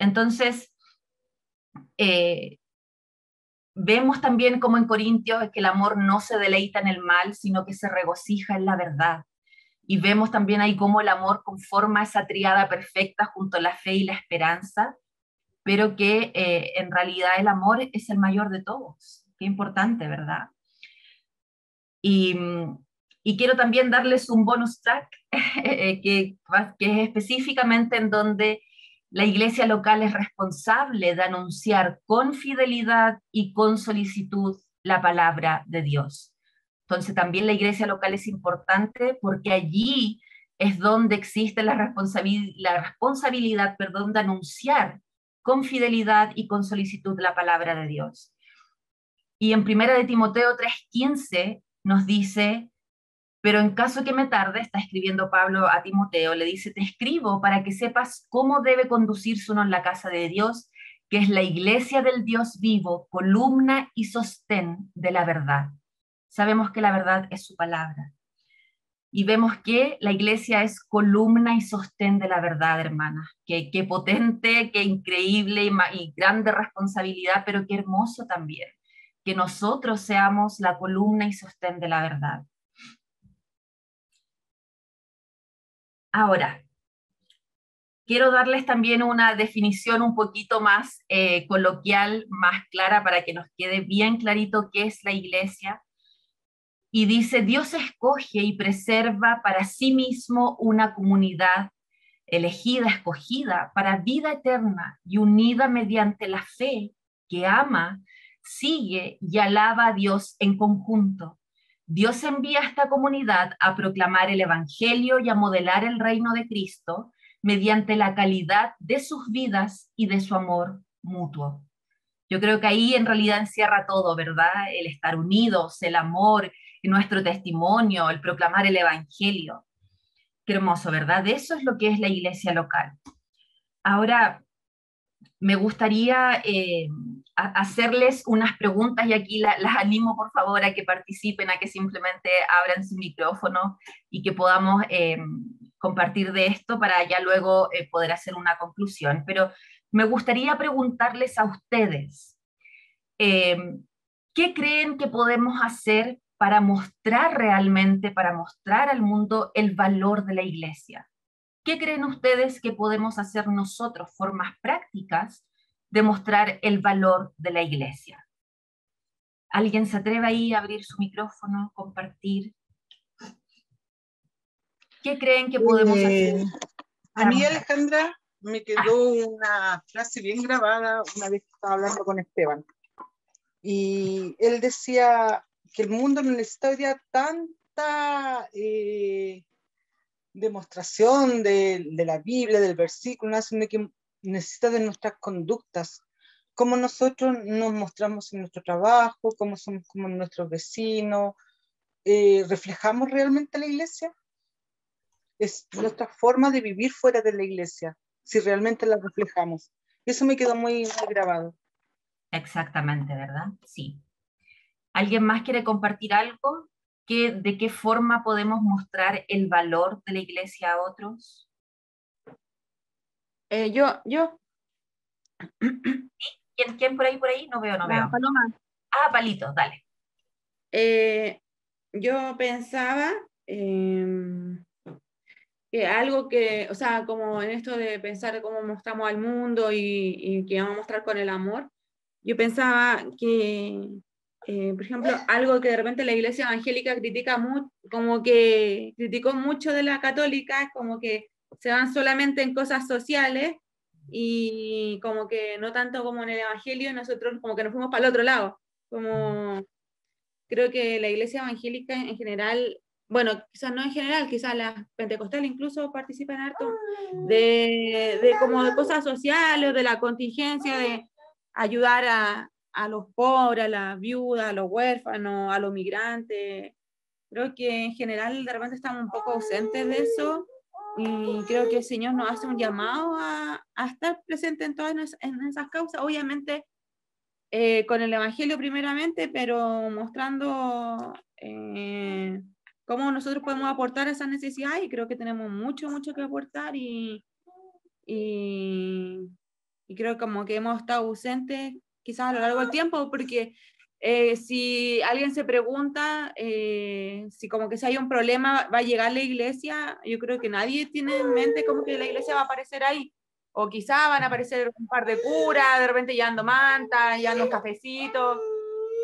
Entonces, vemos también como en Corintios que el amor no se deleita en el mal, sino que se regocija en la verdad. Y vemos también ahí cómo el amor conforma esa tríada perfecta junto a la fe y la esperanza, pero que en realidad el amor es el mayor de todos. Qué importante, ¿verdad? Y, y quiero también darles un bonus track que es específicamente en donde la iglesia local es responsable de anunciar con fidelidad y con solicitud la palabra de Dios. Entonces también la iglesia local es importante porque allí es donde existe la responsabilidad, perdón, de anunciar con fidelidad y con solicitud la palabra de Dios. Y en 1 de Timoteo 3:15 nos dice, pero en caso que me tarde, está escribiendo Pablo a Timoteo, le dice, te escribo para que sepas cómo debe conducirse uno en la casa de Dios, que es la iglesia del Dios vivo, columna y sostén de la verdad. Sabemos que la verdad es su palabra. Y vemos que la iglesia es columna y sostén de la verdad, hermanas. Qué potente, qué increíble y grande responsabilidad, pero qué hermoso también, que nosotros seamos la columna y sostén de la verdad. Ahora, quiero darles también una definición un poquito más coloquial, más clara, para que nos quede bien clarito qué es la iglesia. Y dice, Dios escoge y preserva para sí mismo una comunidad elegida, escogida, para vida eterna y unida mediante la fe, que ama, sigue y alaba a Dios en conjunto. Dios envía a esta comunidad a proclamar el Evangelio y a modelar el reino de Cristo mediante la calidad de sus vidas y de su amor mutuo. Yo creo que ahí en realidad encierra todo, ¿verdad? El estar unidos, el amor, nuestro testimonio, el proclamar el Evangelio. Qué hermoso, ¿verdad? Eso es lo que es la iglesia local. Ahora, me gustaría hacerles unas preguntas y aquí las animo por favor a que participen, a que simplemente abran su micrófono y que podamos compartir de esto para ya luego poder hacer una conclusión. Pero me gustaría preguntarles a ustedes, eh, ¿qué creen que podemos hacer para mostrar realmente, para mostrar al mundo el valor de la iglesia? ¿Qué creen ustedes que podemos hacer nosotros, formas prácticas de mostrar el valor de la iglesia? ¿Alguien se atreve ahí a abrir su micrófono, compartir? ¿Qué creen que podemos hacer A para mí, mostrar? Alejandra, me quedó una frase bien grabada una vez que estaba hablando con Esteban. Y él decía que el mundo no necesita hoy día tanta demostración de la Biblia, del versículo, sino que necesita de nuestras conductas. Cómo nosotros nos mostramos en nuestro trabajo, cómo somos como nuestros vecinos, ¿reflejamos realmente la iglesia? Es nuestra forma de vivir fuera de la iglesia, si realmente la reflejamos. Eso me quedó muy, muy grabado. Exactamente, ¿verdad? Sí. ¿Alguien más quiere compartir algo? ¿De qué forma podemos mostrar el valor de la iglesia a otros? Yo, ¿Quién por ahí, por ahí? No veo, no la veo. Paloma. Ah, Palitos, dale. Yo pensaba que algo que, o sea, como en esto de pensar cómo mostramos al mundo y que vamos a mostrar con el amor, yo pensaba que, por ejemplo, algo que de repente la iglesia evangélica critica mucho, como que criticó mucho de la católica, es como que se van solamente en cosas sociales y como que no tanto como en el evangelio, nosotros como que nos fuimos para el otro lado, como creo que la iglesia evangélica en general, bueno, quizás no en general, quizás las pentecostales incluso participan harto de como de cosas sociales, o de la contingencia, de ayudar a los pobres, a las viudas, a los huérfanos, a los migrantes. Creo que en general de repente estamos un poco ausentes de eso y creo que el Señor nos hace un llamado a estar presente en todas en esas causas. Obviamente con el Evangelio primeramente, pero mostrando cómo nosotros podemos aportar a esas necesidades y creo que tenemos mucho, mucho que aportar y, y creo como que hemos estado ausentes quizás a lo largo del tiempo porque si alguien se pregunta si como que si hay un problema va a llegar la iglesia, yo creo que nadie tiene en mente como que la iglesia va a aparecer ahí. O quizá van a aparecer un par de curas, de repente llevando mantas, llevando un cafecito,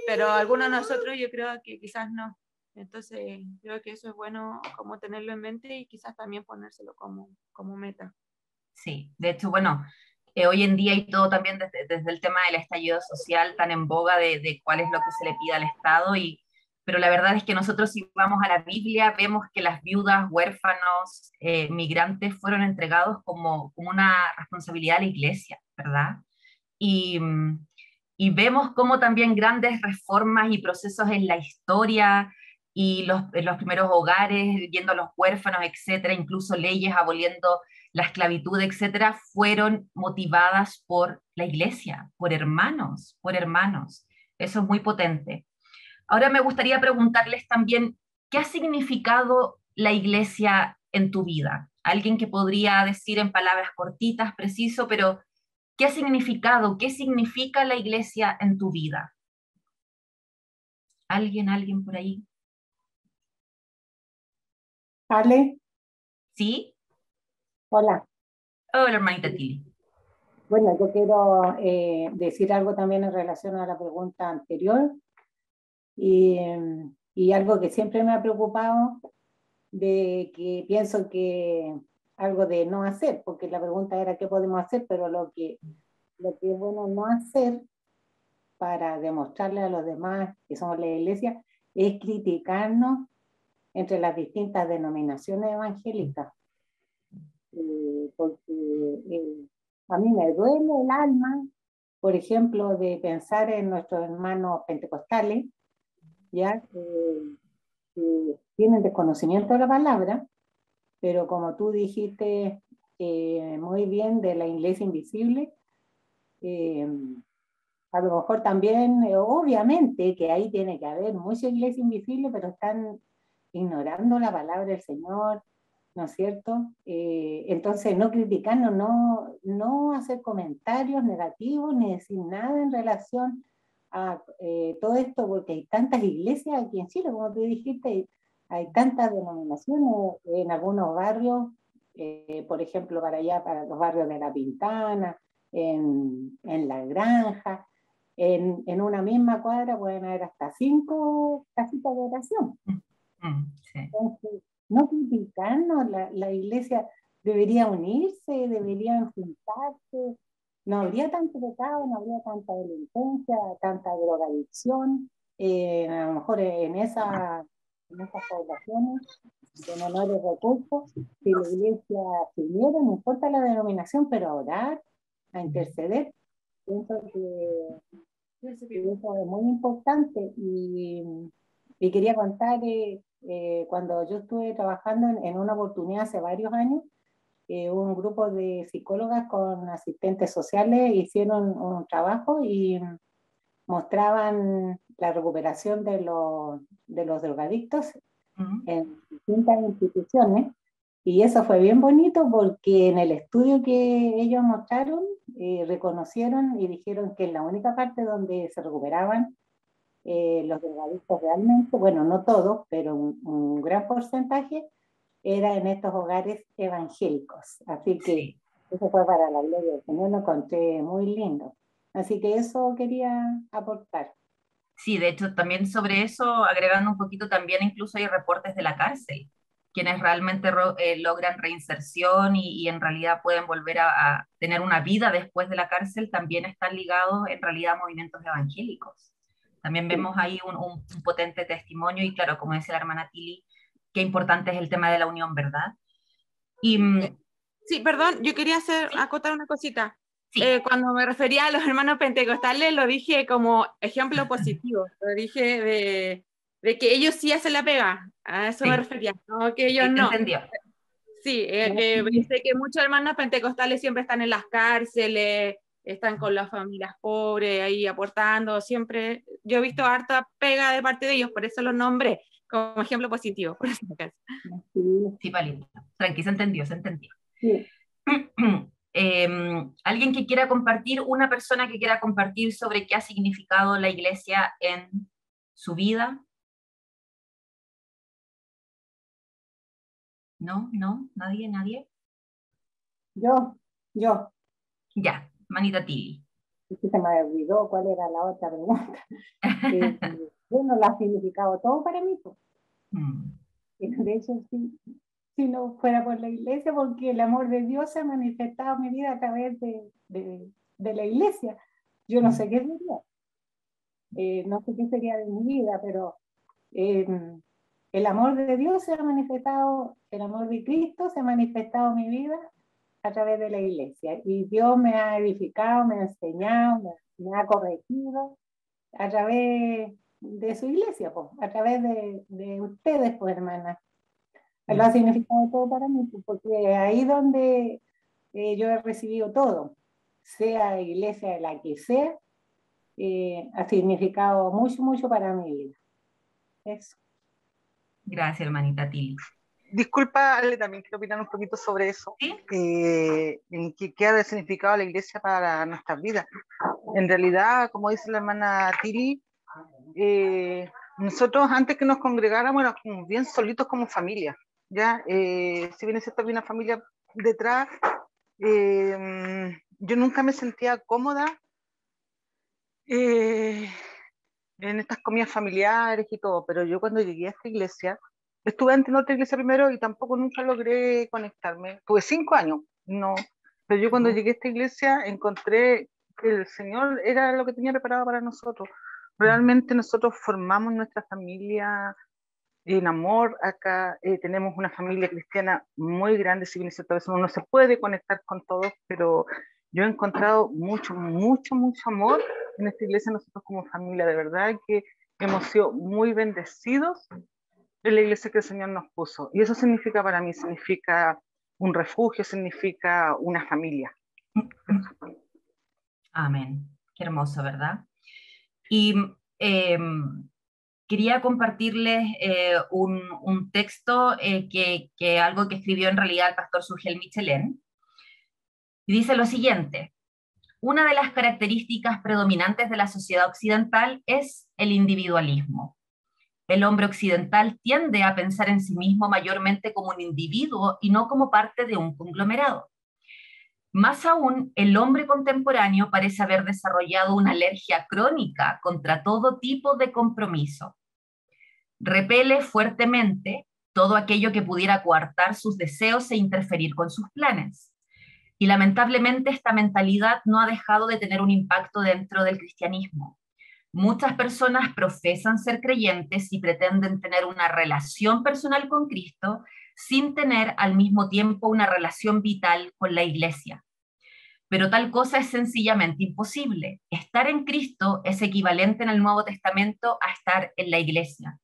pero algunos de nosotros yo creo que quizás no. Entonces, creo que eso es bueno como tenerlo en mente y quizás también ponérselo como meta. Sí, de hecho, bueno, hoy en día y todo también desde el tema del estallido social tan en boga de cuál es lo que se le pide al Estado, pero la verdad es que nosotros si vamos a la Biblia vemos que las viudas, huérfanos, migrantes fueron entregados como una responsabilidad a la iglesia, ¿verdad? Y, y vemos cómo también grandes reformas y procesos en la historia y en los primeros hogares, yendo a los huérfanos, etcétera, incluso leyes aboliendo la esclavitud, etcétera, fueron motivadas por la iglesia, por hermanos, por hermanos. Eso es muy potente. Ahora me gustaría preguntarles también, ¿qué ha significado la iglesia en tu vida? Alguien que podría decir en palabras cortitas, preciso, pero ¿qué ha significado? ¿Qué significa la iglesia en tu vida? ¿Alguien por ahí? Ale, ¿Sí? hola. Hola, hermanita Tili. Bueno, yo quiero decir algo también en relación a la pregunta anterior y algo que siempre me ha preocupado, de que pienso que algo de no hacer, porque la pregunta era qué podemos hacer, pero lo que es bueno no hacer para demostrarle a los demás que somos la iglesia es criticarnos entre las distintas denominaciones evangélicas. Porque a mí me duele el alma, por ejemplo, de pensar en nuestros hermanos pentecostales, ya que tienen desconocimiento de la palabra, pero como tú dijiste muy bien de la iglesia invisible, eh, a lo mejor también, obviamente, que ahí tiene que haber mucha iglesia invisible, pero están ignorando la palabra del Señor, ¿no es cierto? Entonces, no criticarnos, no hacer comentarios negativos ni decir nada en relación a todo esto, porque hay tantas iglesias aquí en Chile, como tú dijiste, hay tantas denominaciones en algunos barrios, por ejemplo, para allá, para los barrios de La Pintana, en La Granja, en una misma cuadra pueden haber hasta 5 casitas de oración. Sí. Entonces, no criticarnos, la iglesia debería unirse, deberían juntarse, no habría tanto pecado, no habría tanta delincuencia, tanta drogadicción, a lo mejor en esas poblaciones de menores recursos, si la iglesia se uniera, no importa la denominación, pero a orar, a interceder, pienso que eso es muy importante. Y quería contar, cuando yo estuve trabajando en una oportunidad hace varios años, un grupo de psicólogas con asistentes sociales hicieron un trabajo y mostraban la recuperación de los drogadictos en distintas instituciones. Y eso fue bien bonito porque en el estudio que ellos mostraron, reconocieron y dijeron que en la única parte donde se recuperaban los drogadictos realmente, bueno, no todos, pero un gran porcentaje, era en estos hogares evangélicos. Así que Sí. eso fue para la gloria del Señor, lo encontré muy lindo. Así que eso quería aportar. Sí, de hecho, también sobre eso, agregando un poquito, también incluso hay reportes de la cárcel, quienes realmente logran reinserción y en realidad pueden volver a tener una vida después de la cárcel, también están ligados en realidad a movimientos evangélicos. También vemos ahí un potente testimonio y claro, como decía la hermana Tili, qué importante es el tema de la unión, ¿verdad? Y Sí, perdón, yo quería acotar una cosita. sí, Cuando me refería a los hermanos pentecostales, lo dije como ejemplo positivo. Lo dije de que ellos sí hacen la pega. A eso me sí, refería, no que ellos sí, te no. entendió. Sí, que sé que muchos hermanos pentecostales siempre están en las cárceles, están con las familias pobres ahí aportando, siempre. Yo he visto harta pega de parte de ellos, por eso los nombré como ejemplo positivo. Por eso Sí, Sí, Palito. Tranqui, se entendió, se entendió. sí. ¿Alguien que quiera compartir, una persona que quiera compartir sobre qué ha significado la iglesia en su vida? ¿No? ¿No? ¿Nadie? ¿Nadie? Yo, Ya, manita Tili. es que se me olvidó cuál era la otra pregunta. Bueno, lo ha significado todo para mí, pues. De hecho, sí, si no fuera por la iglesia, porque el amor de Dios se ha manifestado en mi vida a través de la iglesia. Yo no sé qué sería, no sé qué sería de mi vida, pero eh, el amor de Dios se ha manifestado, el amor de Cristo se ha manifestado en mi vida a través de la iglesia. Y Dios me ha edificado, me ha enseñado, me ha corregido a través de su iglesia, pues, a través de ustedes, pues, hermanas. Lo ha significado todo para mí, pues, porque ahí donde yo he recibido todo, sea iglesia de la que sea, ha significado mucho, mucho para mi vida. Eso. Gracias, hermanita Tili. Disculpa, Ale, también quiero opinar un poquito sobre eso. ¿Sí? En qué ha significado la iglesia para nuestras vidas. En realidad, como dice la hermana Tili, nosotros antes que nos congregáramos éramos bien solitos como familia. ¿Ya? Si bien es cierto, había una familia detrás, yo nunca me sentía cómoda en estas comidas familiares y todo, pero yo cuando llegué a esta iglesia, estuve antes en otra iglesia primero y tampoco nunca logré conectarme. Tuve 5 años, no, pero yo cuando llegué a esta iglesia encontré que el Señor era lo que tenía preparado para nosotros. Realmente nosotros formamos nuestra familia en amor acá, tenemos una familia cristiana muy grande, si bien es cierto, a veces uno no se puede conectar con todos, pero yo he encontrado mucho, mucho, mucho amor en esta iglesia, nosotros como familia, de verdad que hemos sido muy bendecidos en la iglesia que el Señor nos puso, y eso significa para mí, significa un refugio, significa una familia. Amén. Qué hermoso, ¿verdad? Y quería compartirles un texto que algo que escribió en realidad el pastor Sugel Michelén, y dice lo siguiente: una de las características predominantes de la sociedad occidental es el individualismo. El hombre occidental tiende a pensar en sí mismo mayormente como un individuo y no como parte de un conglomerado. Más aún, el hombre contemporáneo parece haber desarrollado una alergia crónica contra todo tipo de compromiso. Repele fuertemente todo aquello que pudiera coartar sus deseos e interferir con sus planes. Y lamentablemente esta mentalidad no ha dejado de tener un impacto dentro del cristianismo. Muchas personas profesan ser creyentes y pretenden tener una relación personal con Cristo sin tener al mismo tiempo una relación vital con la iglesia. Pero tal cosa es sencillamente imposible. Estar en Cristo es equivalente en el Nuevo Testamento a estar en la iglesia.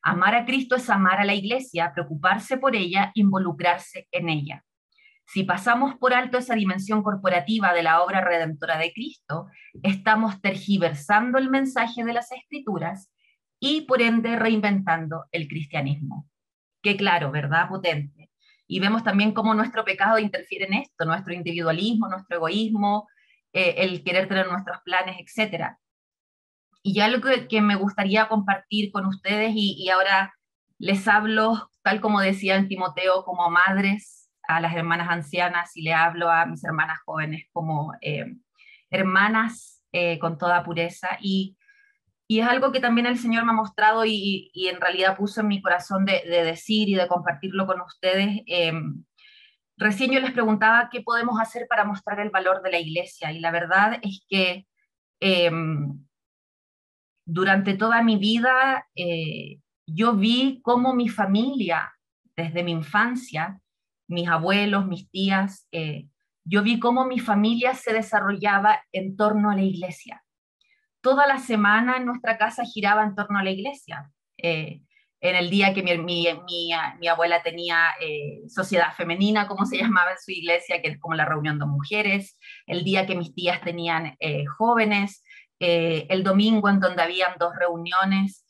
Amar a Cristo es amar a la iglesia, preocuparse por ella, involucrarse en ella. Si pasamos por alto esa dimensión corporativa de la obra redentora de Cristo, estamos tergiversando el mensaje de las Escrituras y por ende reinventando el cristianismo. Qué claro, ¿verdad? Potente. Y vemos también cómo nuestro pecado interfiere en esto, nuestro individualismo, nuestro egoísmo, el querer tener nuestros planes, etc. Y ya algo que me gustaría compartir con ustedes, y ahora les hablo, tal como decía en Timoteo, como madres, a las hermanas ancianas, y le hablo a mis hermanas jóvenes como hermanas con toda pureza, y es algo que también el Señor me ha mostrado y en realidad puso en mi corazón de decir y de compartirlo con ustedes. Recién yo les preguntaba qué podemos hacer para mostrar el valor de la iglesia, y la verdad es que durante toda mi vida yo vi cómo mi familia, desde mi infancia, mis abuelos, mis tías, yo vi cómo mi familia se desarrollaba en torno a la iglesia. Toda la semana en nuestra casa giraba en torno a la iglesia. En el día que mi abuela tenía sociedad femenina, como se llamaba en su iglesia, que es como la reunión de mujeres, el día que mis tías tenían jóvenes, el domingo en donde habían 2 reuniones.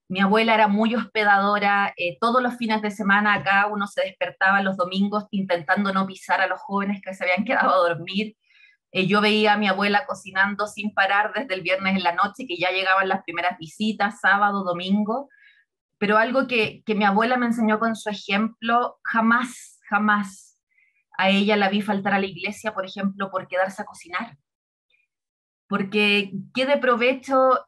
Mi abuela era muy hospedadora, todos los fines de semana acá uno se despertaba los domingos intentando no pisar a los jóvenes que se habían quedado a dormir. Yo veía a mi abuela cocinando sin parar desde el viernes en la noche, que ya llegaban las primeras visitas, sábado, domingo. Pero algo que mi abuela me enseñó con su ejemplo, jamás, jamás a ella la vi faltar a la iglesia, por ejemplo, por quedarse a cocinar. Porque qué de provecho,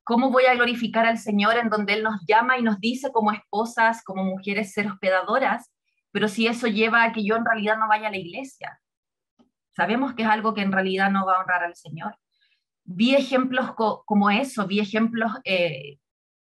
cómo voy a glorificar al Señor en donde Él nos llama y nos dice como esposas, como mujeres, ser hospedadoras, pero si eso lleva a que yo en realidad no vaya a la iglesia. Sabemos que es algo que en realidad no va a honrar al Señor. Vi ejemplos como eso, vi ejemplos,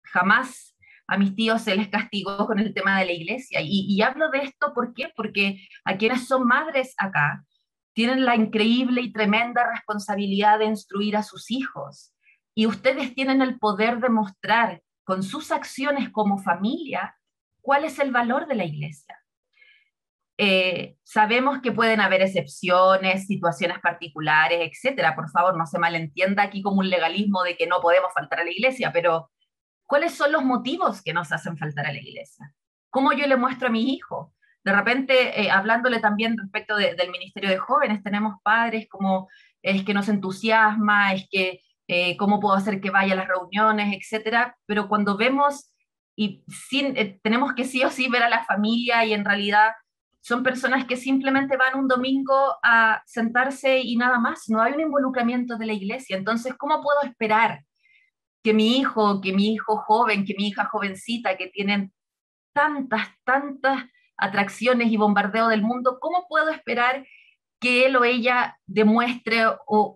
jamás a mis tíos se les castigó con el tema de la iglesia. Y hablo de esto, ¿por qué? Porque a quienes son madres acá tienen la increíble y tremenda responsabilidad de instruir a sus hijos. Y ustedes tienen el poder de mostrar con sus acciones como familia cuál es el valor de la iglesia. Sabemos que pueden haber excepciones, situaciones particulares, etcétera. Por favor, no se malentienda aquí como un legalismo de que no podemos faltar a la iglesia, pero ¿cuáles son los motivos que nos hacen faltar a la iglesia? ¿Cómo yo le muestro a mi hijo? De repente, hablándole también respecto del Ministerio de Jóvenes, tenemos padres como es que nos entusiasma, es que cómo puedo hacer que vaya a las reuniones, etcétera. Pero cuando vemos y tenemos que sí o sí ver a la familia, y en realidad son personas que simplemente van un domingo a sentarse y nada más, no hay un involucramiento de la iglesia. Entonces, ¿cómo puedo esperar que mi hijo joven, que mi hija jovencita, que tienen tantas atracciones y bombardeo del mundo, cómo puedo esperar que él o ella demuestre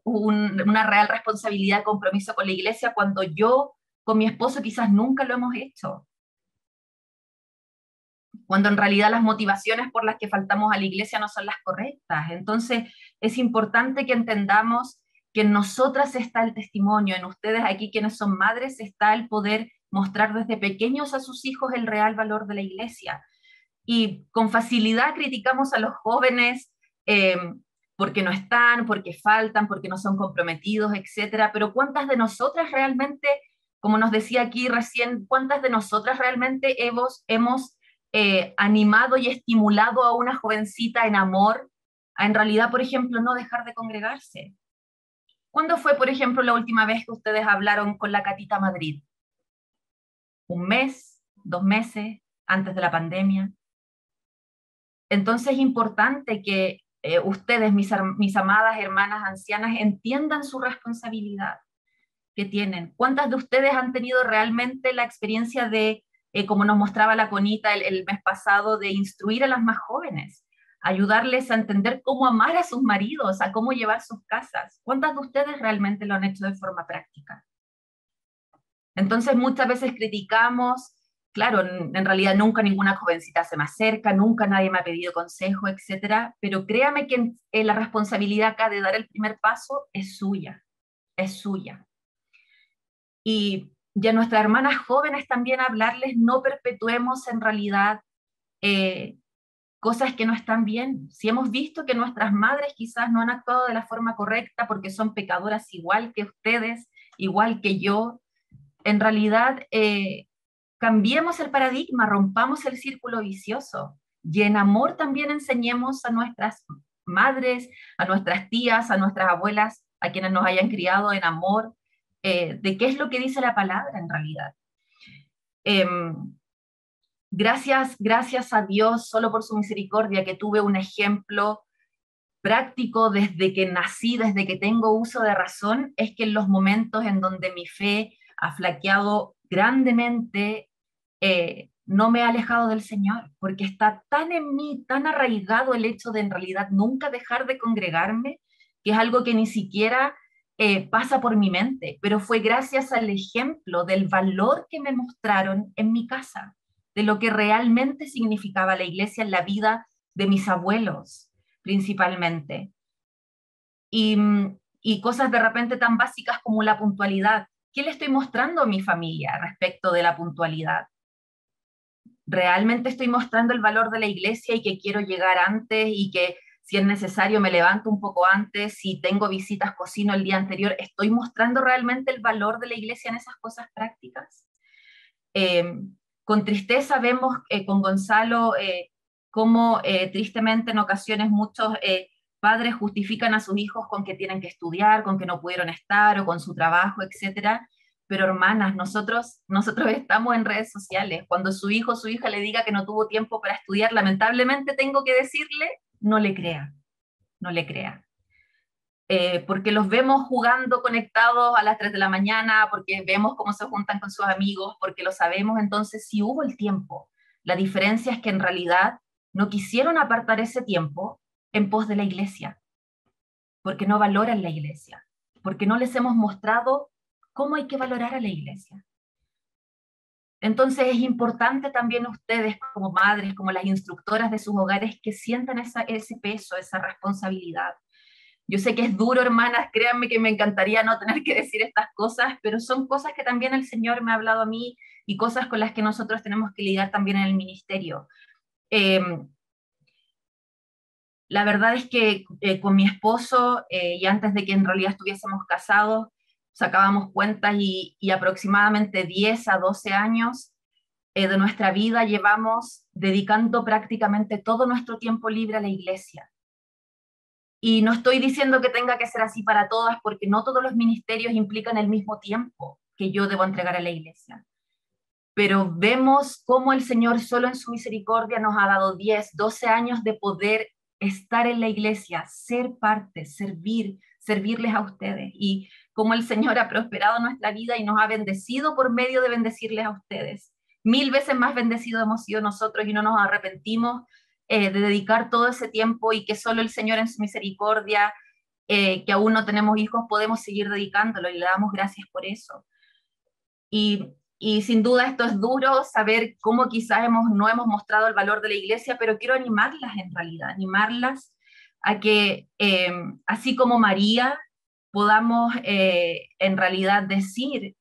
una real responsabilidad, compromiso con la iglesia, cuando yo con mi esposo quizás nunca lo hemos hecho? Cuando en realidad las motivaciones por las que faltamos a la iglesia no son las correctas. Entonces es importante que entendamos que en nosotras está el testimonio, en ustedes aquí quienes son madres está el poder mostrar desde pequeños a sus hijos el real valor de la iglesia. Y con facilidad criticamos a los jóvenes porque no están, porque faltan, porque no son comprometidos, etcétera. Pero ¿cuántas de nosotras realmente como nos decía aquí recién, ¿cuántas de nosotras realmente hemos animado y estimulado a una jovencita en amor a en realidad, por ejemplo, no dejar de congregarse? ¿Cuándo fue, por ejemplo, la última vez que ustedes hablaron con la Catita Madrid? ¿Un mes? ¿2 meses? ¿Antes de la pandemia? Entonces es importante que ustedes, mis amadas hermanas ancianas, entiendan su responsabilidad que tienen. ¿Cuántas de ustedes han tenido realmente la experiencia de, como nos mostraba la Conita el mes pasado, de instruir a las más jóvenes, ayudarles a entender cómo amar a sus maridos, a cómo llevar sus casas? ¿Cuántas de ustedes realmente lo han hecho de forma práctica? Entonces muchas veces criticamos, claro, en realidad nunca ninguna jovencita se me acerca, nunca nadie me ha pedido consejo, etcétera, pero créame que la responsabilidad acá de dar el primer paso es suya, es suya. Y a nuestras hermanas jóvenes también hablarles, no perpetuemos en realidad cosas que no están bien. Si hemos visto que nuestras madres quizás no han actuado de la forma correcta porque son pecadoras igual que ustedes, igual que yo, en realidad cambiemos el paradigma, rompamos el círculo vicioso y en amor también enseñemos a nuestras madres, a nuestras tías, a nuestras abuelas, a quienes nos hayan criado en amor, de qué es lo que dice la palabra en realidad. Gracias a Dios, solo por su misericordia, que tuve un ejemplo práctico desde que nací, desde que tengo uso de razón, es que en los momentos en donde mi fe ha flaqueado grandemente, no me he alejado del Señor, porque está tan en mí, tan arraigado el hecho de en realidad nunca dejar de congregarme, que es algo que ni siquiera pasa por mi mente, pero fue gracias al ejemplo del valor que me mostraron en mi casa, de lo que realmente significaba la iglesia en la vida de mis abuelos, principalmente. Y cosas de repente tan básicas como la puntualidad. ¿Qué le estoy mostrando a mi familia respecto de la puntualidad? ¿Realmente estoy mostrando el valor de la iglesia y que quiero llegar antes y que si es necesario me levanto un poco antes, si tengo visitas cocino el día anterior? ¿Estoy mostrando realmente el valor de la iglesia en esas cosas prácticas? Con tristeza vemos con Gonzalo cómo tristemente en ocasiones muchos padres justifican a sus hijos con que tienen que estudiar, con que no pudieron estar o con su trabajo, etcétera. Pero hermanas, nosotros estamos en redes sociales. Cuando su hijo o su hija le diga que no tuvo tiempo para estudiar, lamentablemente tengo que decirle, no le crea, no le crea. Porque los vemos jugando conectados a las 3 de la mañana, porque vemos cómo se juntan con sus amigos, porque lo sabemos, entonces sí hubo el tiempo. La diferencia es que en realidad no quisieron apartar ese tiempo en pos de la iglesia, porque no valoran la iglesia, porque no les hemos mostrado cómo hay que valorar a la iglesia. Entonces es importante también ustedes como madres, como las instructoras de sus hogares, que sientan ese peso, esa responsabilidad. Yo sé que es duro, hermanas, créanme que me encantaría no tener que decir estas cosas, pero son cosas que también el Señor me ha hablado a mí y cosas con las que nosotros tenemos que lidiar también en el ministerio. La verdad es que con mi esposo, y antes de que en realidad estuviésemos casados, sacábamos cuentas y aproximadamente 10 a 12 años de nuestra vida llevamos dedicando prácticamente todo nuestro tiempo libre a la iglesia. Y no estoy diciendo que tenga que ser así para todas, porque no todos los ministerios implican el mismo tiempo que yo debo entregar a la iglesia. Pero vemos cómo el Señor solo en su misericordia nos ha dado 10, 12 años de poder estar en la iglesia, ser parte, servirles a ustedes. Y cómo el Señor ha prosperado nuestra vida y nos ha bendecido por medio de bendecirles a ustedes. 1000 veces más bendecidos hemos sido nosotros y no nos arrepentimos de dedicar todo ese tiempo, y que solo el Señor en su misericordia, que aún no tenemos hijos, podemos seguir dedicándolo y le damos gracias por eso. Y sin duda esto es duro, saber cómo quizás no hemos mostrado el valor de la iglesia, pero quiero animarlas en realidad, animarlas a que así como María podamos en realidad decir,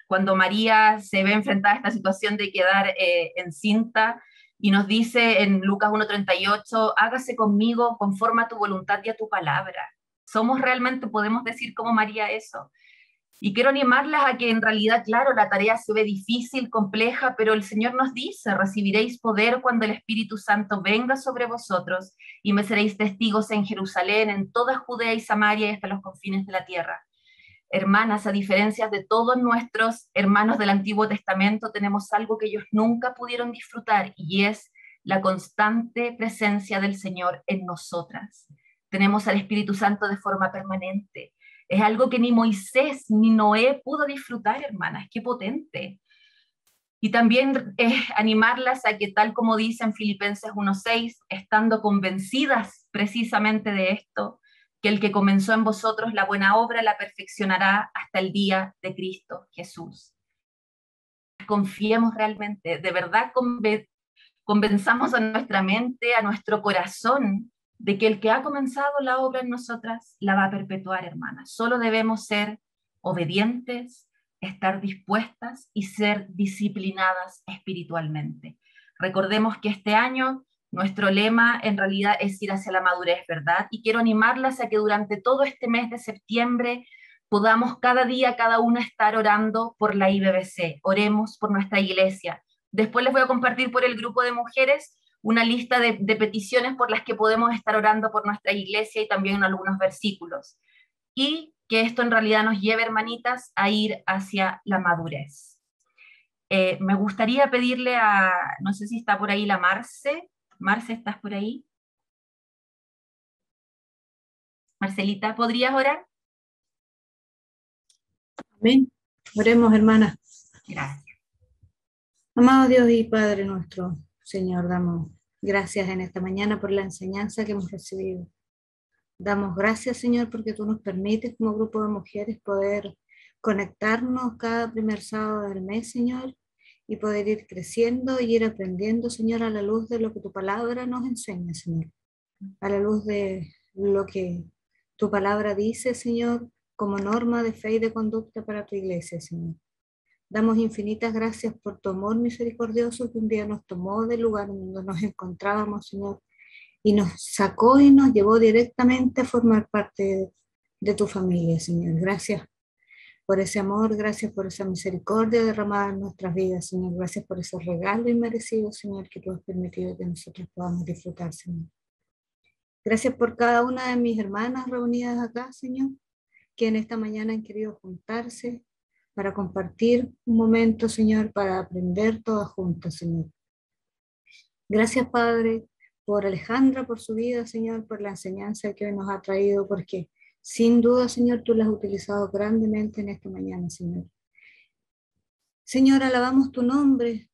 cuando María se ve enfrentada a esta situación de quedar encinta, y nos dice en Lucas 1:38, hágase conmigo conforme a tu voluntad y a tu palabra. Podemos decir como María eso. Y quiero animarlas a que en realidad, claro, la tarea se ve difícil, compleja, pero el Señor nos dice, recibiréis poder cuando el Espíritu Santo venga sobre vosotros y me seréis testigos en Jerusalén, en toda Judea y Samaria y hasta los confines de la tierra. Hermanas, a diferencia de todos nuestros hermanos del Antiguo Testamento, tenemos algo que ellos nunca pudieron disfrutar y es la constante presencia del Señor en nosotras. Tenemos al Espíritu Santo de forma permanente. Es algo que ni Moisés ni Noé pudo disfrutar, hermanas. ¡Qué potente! Y también animarlas a que, tal como dice en Filipenses 1:6, estando convencidas precisamente de esto, que el que comenzó en vosotros la buena obra la perfeccionará hasta el día de Cristo Jesús. Confiemos realmente, de verdad convenzamos a nuestra mente, a nuestro corazón, de que el que ha comenzado la obra en nosotras la va a perpetuar, hermanas. Solo debemos ser obedientes, estar dispuestas y ser disciplinadas espiritualmente. Recordemos que este año nuestro lema en realidad es ir hacia la madurez, ¿verdad? Y quiero animarlas a que durante todo este mes de septiembre podamos cada día, cada una, estar orando por la IBBC. Oremos por nuestra iglesia. Después les voy a compartir por el grupo de mujeres una lista de peticiones por las que podemos estar orando por nuestra iglesia y también algunos versículos. Y que esto en realidad nos lleve, hermanitas, a ir hacia la madurez. Me gustaría pedirle a, no sé si está por ahí la Marce. Marce, ¿estás por ahí? Marcelita, ¿podrías orar? Amén. Oremos, hermana. Gracias. Amado Dios y Padre nuestro, Señor, damos gracias en esta mañana por la enseñanza que hemos recibido. Damos gracias, Señor, porque tú nos permites como grupo de mujeres poder conectarnos cada primer sábado del mes, Señor, y poder ir creciendo y ir aprendiendo, Señor, a la luz de lo que tu palabra nos enseña, Señor. A la luz de lo que tu palabra dice, Señor, como norma de fe y de conducta para tu iglesia, Señor. Damos infinitas gracias por tu amor misericordioso que un día nos tomó del lugar donde nos encontrábamos, Señor, y nos sacó y nos llevó directamente a formar parte de tu familia, Señor. Gracias por ese amor, gracias por esa misericordia derramada en nuestras vidas, Señor. Gracias por ese regalo inmerecido, Señor, que tú has permitido que nosotros podamos disfrutar, Señor. Gracias por cada una de mis hermanas reunidas acá, Señor, que en esta mañana han querido juntarse para compartir un momento, Señor, para aprender todas juntas, Señor. Gracias, Padre, por Alejandra, por su vida, Señor, por la enseñanza que hoy nos ha traído, porque sin duda, Señor, tú la has utilizado grandemente en esta mañana, Señor. Señor, alabamos tu nombre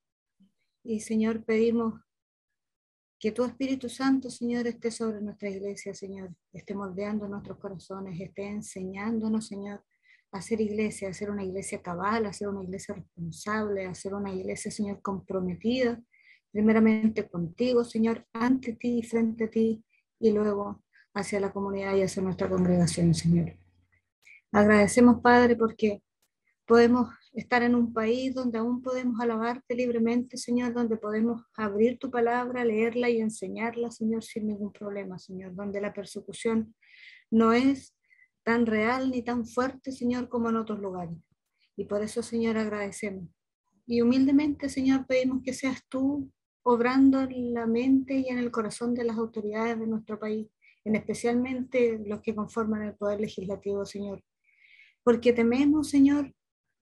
y, Señor, pedimos que tu Espíritu Santo, Señor, esté sobre nuestra iglesia, Señor, esté moldeando nuestros corazones, esté enseñándonos, Señor, a ser iglesia, a ser una iglesia cabal, a ser una iglesia responsable, a ser una iglesia, Señor, comprometida, primeramente contigo, Señor, ante ti y frente a ti, y luego hacia la comunidad y hacia nuestra congregación, Señor. Agradecemos, Padre, porque podemos estar en un país donde aún podemos alabarte libremente, Señor, donde podemos abrir tu palabra, leerla y enseñarla, Señor, sin ningún problema, Señor, donde la persecución no es tan real ni tan fuerte, Señor, como en otros lugares. Y por eso, Señor, agradecemos. Y humildemente, Señor, pedimos que seas tú obrando en la mente y en el corazón de las autoridades de nuestro país, en especialmente los que conforman el poder legislativo, Señor. Porque tememos, Señor,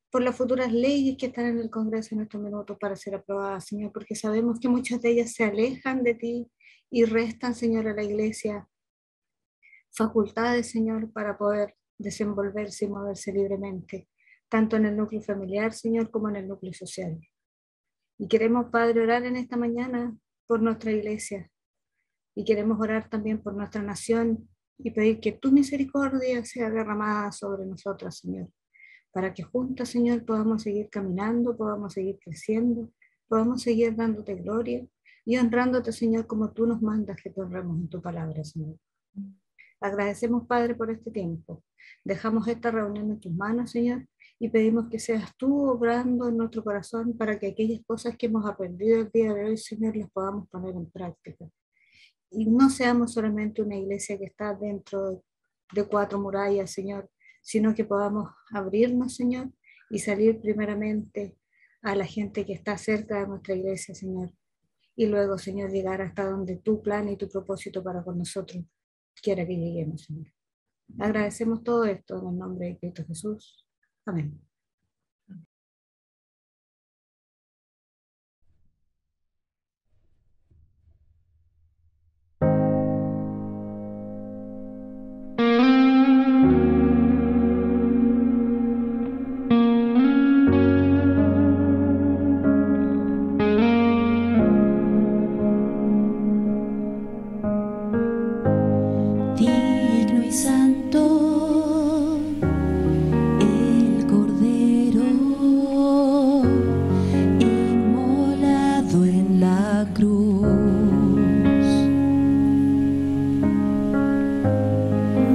por las futuras leyes que están en el Congreso en estos minutos para ser aprobadas, Señor, porque sabemos que muchas de ellas se alejan de ti y restan, Señor, a la iglesia facultades, Señor, para poder desenvolverse y moverse libremente, tanto en el núcleo familiar, Señor, como en el núcleo social. Y queremos, Padre, orar en esta mañana por nuestra iglesia, y queremos orar también por nuestra nación y pedir que tu misericordia sea derramada sobre nosotras, Señor, para que juntas, Señor, podamos seguir caminando, podamos seguir creciendo, podamos seguir dándote gloria y honrándote, Señor, como tú nos mandas que te honremos en tu palabra, Señor. Agradecemos, Padre, por este tiempo. Dejamos esta reunión en tus manos, Señor, y pedimos que seas tú obrando en nuestro corazón para que aquellas cosas que hemos aprendido el día de hoy, Señor, las podamos poner en práctica. Y no seamos solamente una iglesia que está dentro de 4 murallas, Señor, sino que podamos abrirnos, Señor, y salir primeramente a la gente que está cerca de nuestra iglesia, Señor. Y luego, Señor, llegar hasta donde tu plan y tu propósito para con nosotros quiera que lleguemos, Señor. Agradecemos todo esto en el nombre de Cristo Jesús. Amén. Digno y santo, el Cordero inmolado en la cruz.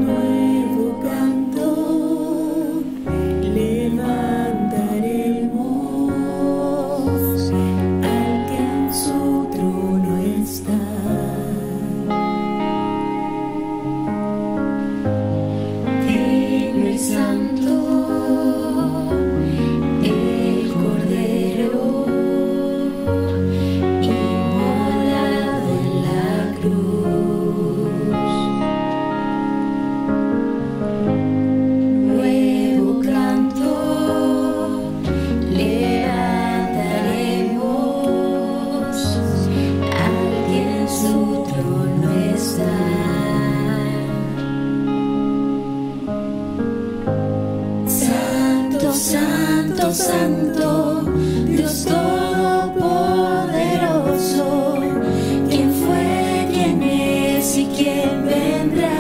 Nuevo canto levantaremos al que en su trono está. Digno y santo, el Cordero inmolado en la cruz. Nuevo canto levantaremos al que en su trono está. Santo, santo, santo, Dios todopoderoso, ¿quién fue, quién es y quién vendrá?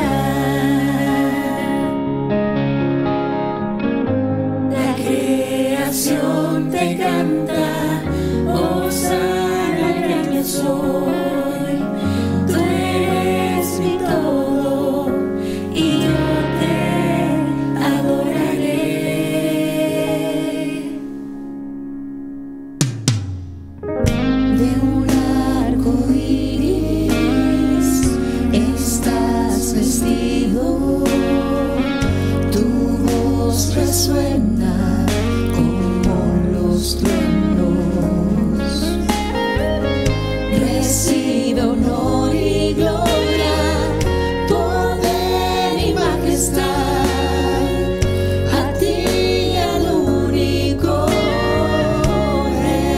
La creación te canta, hosana al gran yo soy. Tú eres mi todo y yo te adoraré. De un arco iris estás vestido, tu voz resuena como los truenos. Recibe honor y gloria, poder y majestad, a ti al único Rey.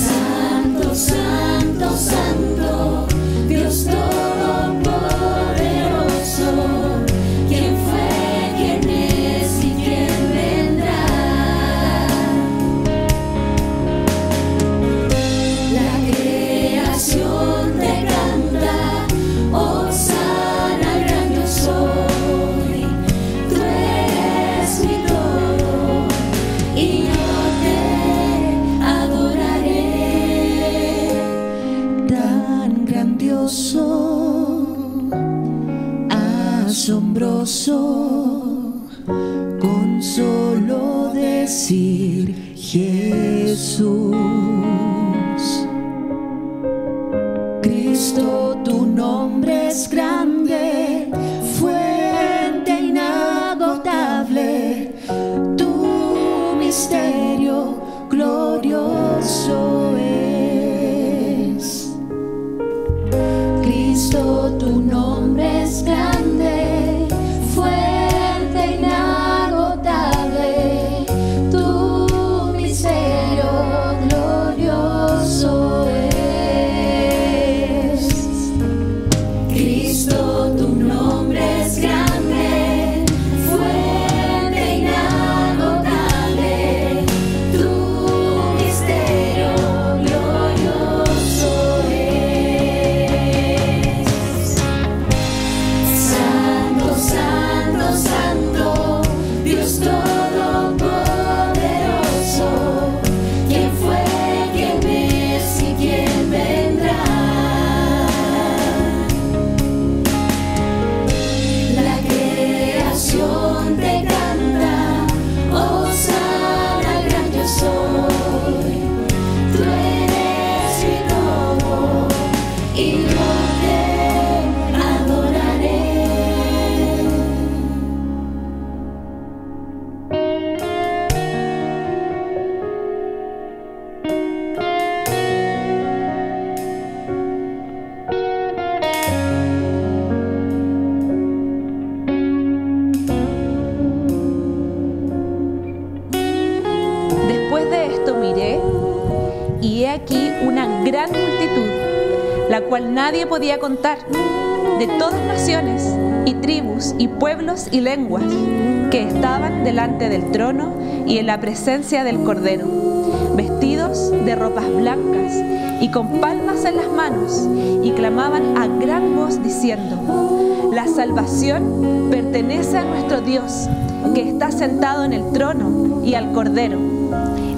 Santo, santo, santo, Dios todopoderoso, ¿quién fue, quién es y quién vendrá? La creación te canta, hosana al gran yo soy. Tú eres mi todo y yo te adoraré. Tan grandioso, asombroso, con solo decir Jesús. Cristo, tu nombre es grande, fuente inagotable, tu misterio glorioso es. Cristo, tu nombre es grande, fuente inagotable, tu misterio glorioso gran multitud, la cual nadie podía contar, de todas naciones y tribus y pueblos y lenguas, que estaban delante del trono y en la presencia del Cordero, vestidos de ropas blancas y con palmas en las manos, y clamaban a gran voz diciendo: la salvación pertenece a nuestro Dios, que está sentado en el trono y al Cordero.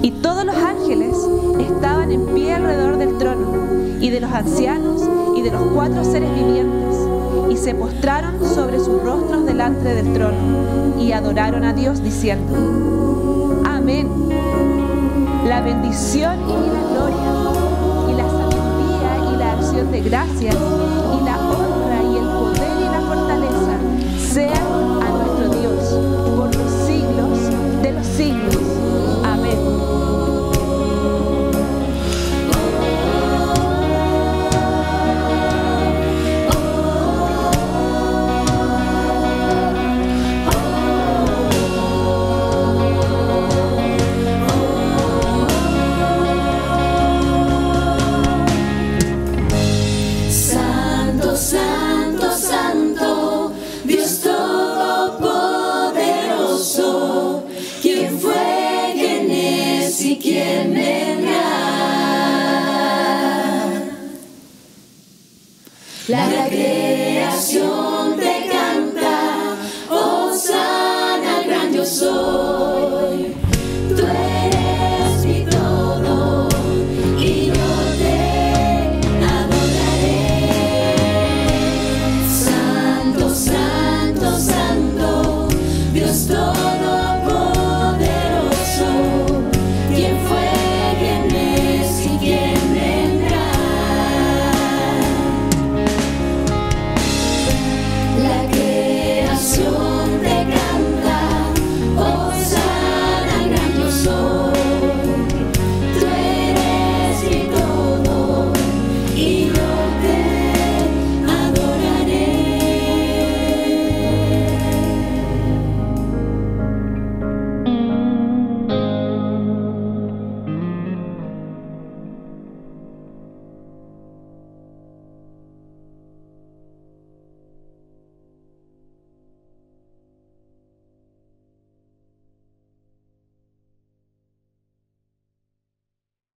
Y todos los ángeles estaban en pie alrededor del trono, y de los ancianos y de los 4 seres vivientes, y se postraron sobre sus rostros delante del trono, y adoraron a Dios diciendo: amén. La bendición y la gloria, y la sabiduría y la acción de gracias, y la honra y el poder y la fortaleza sean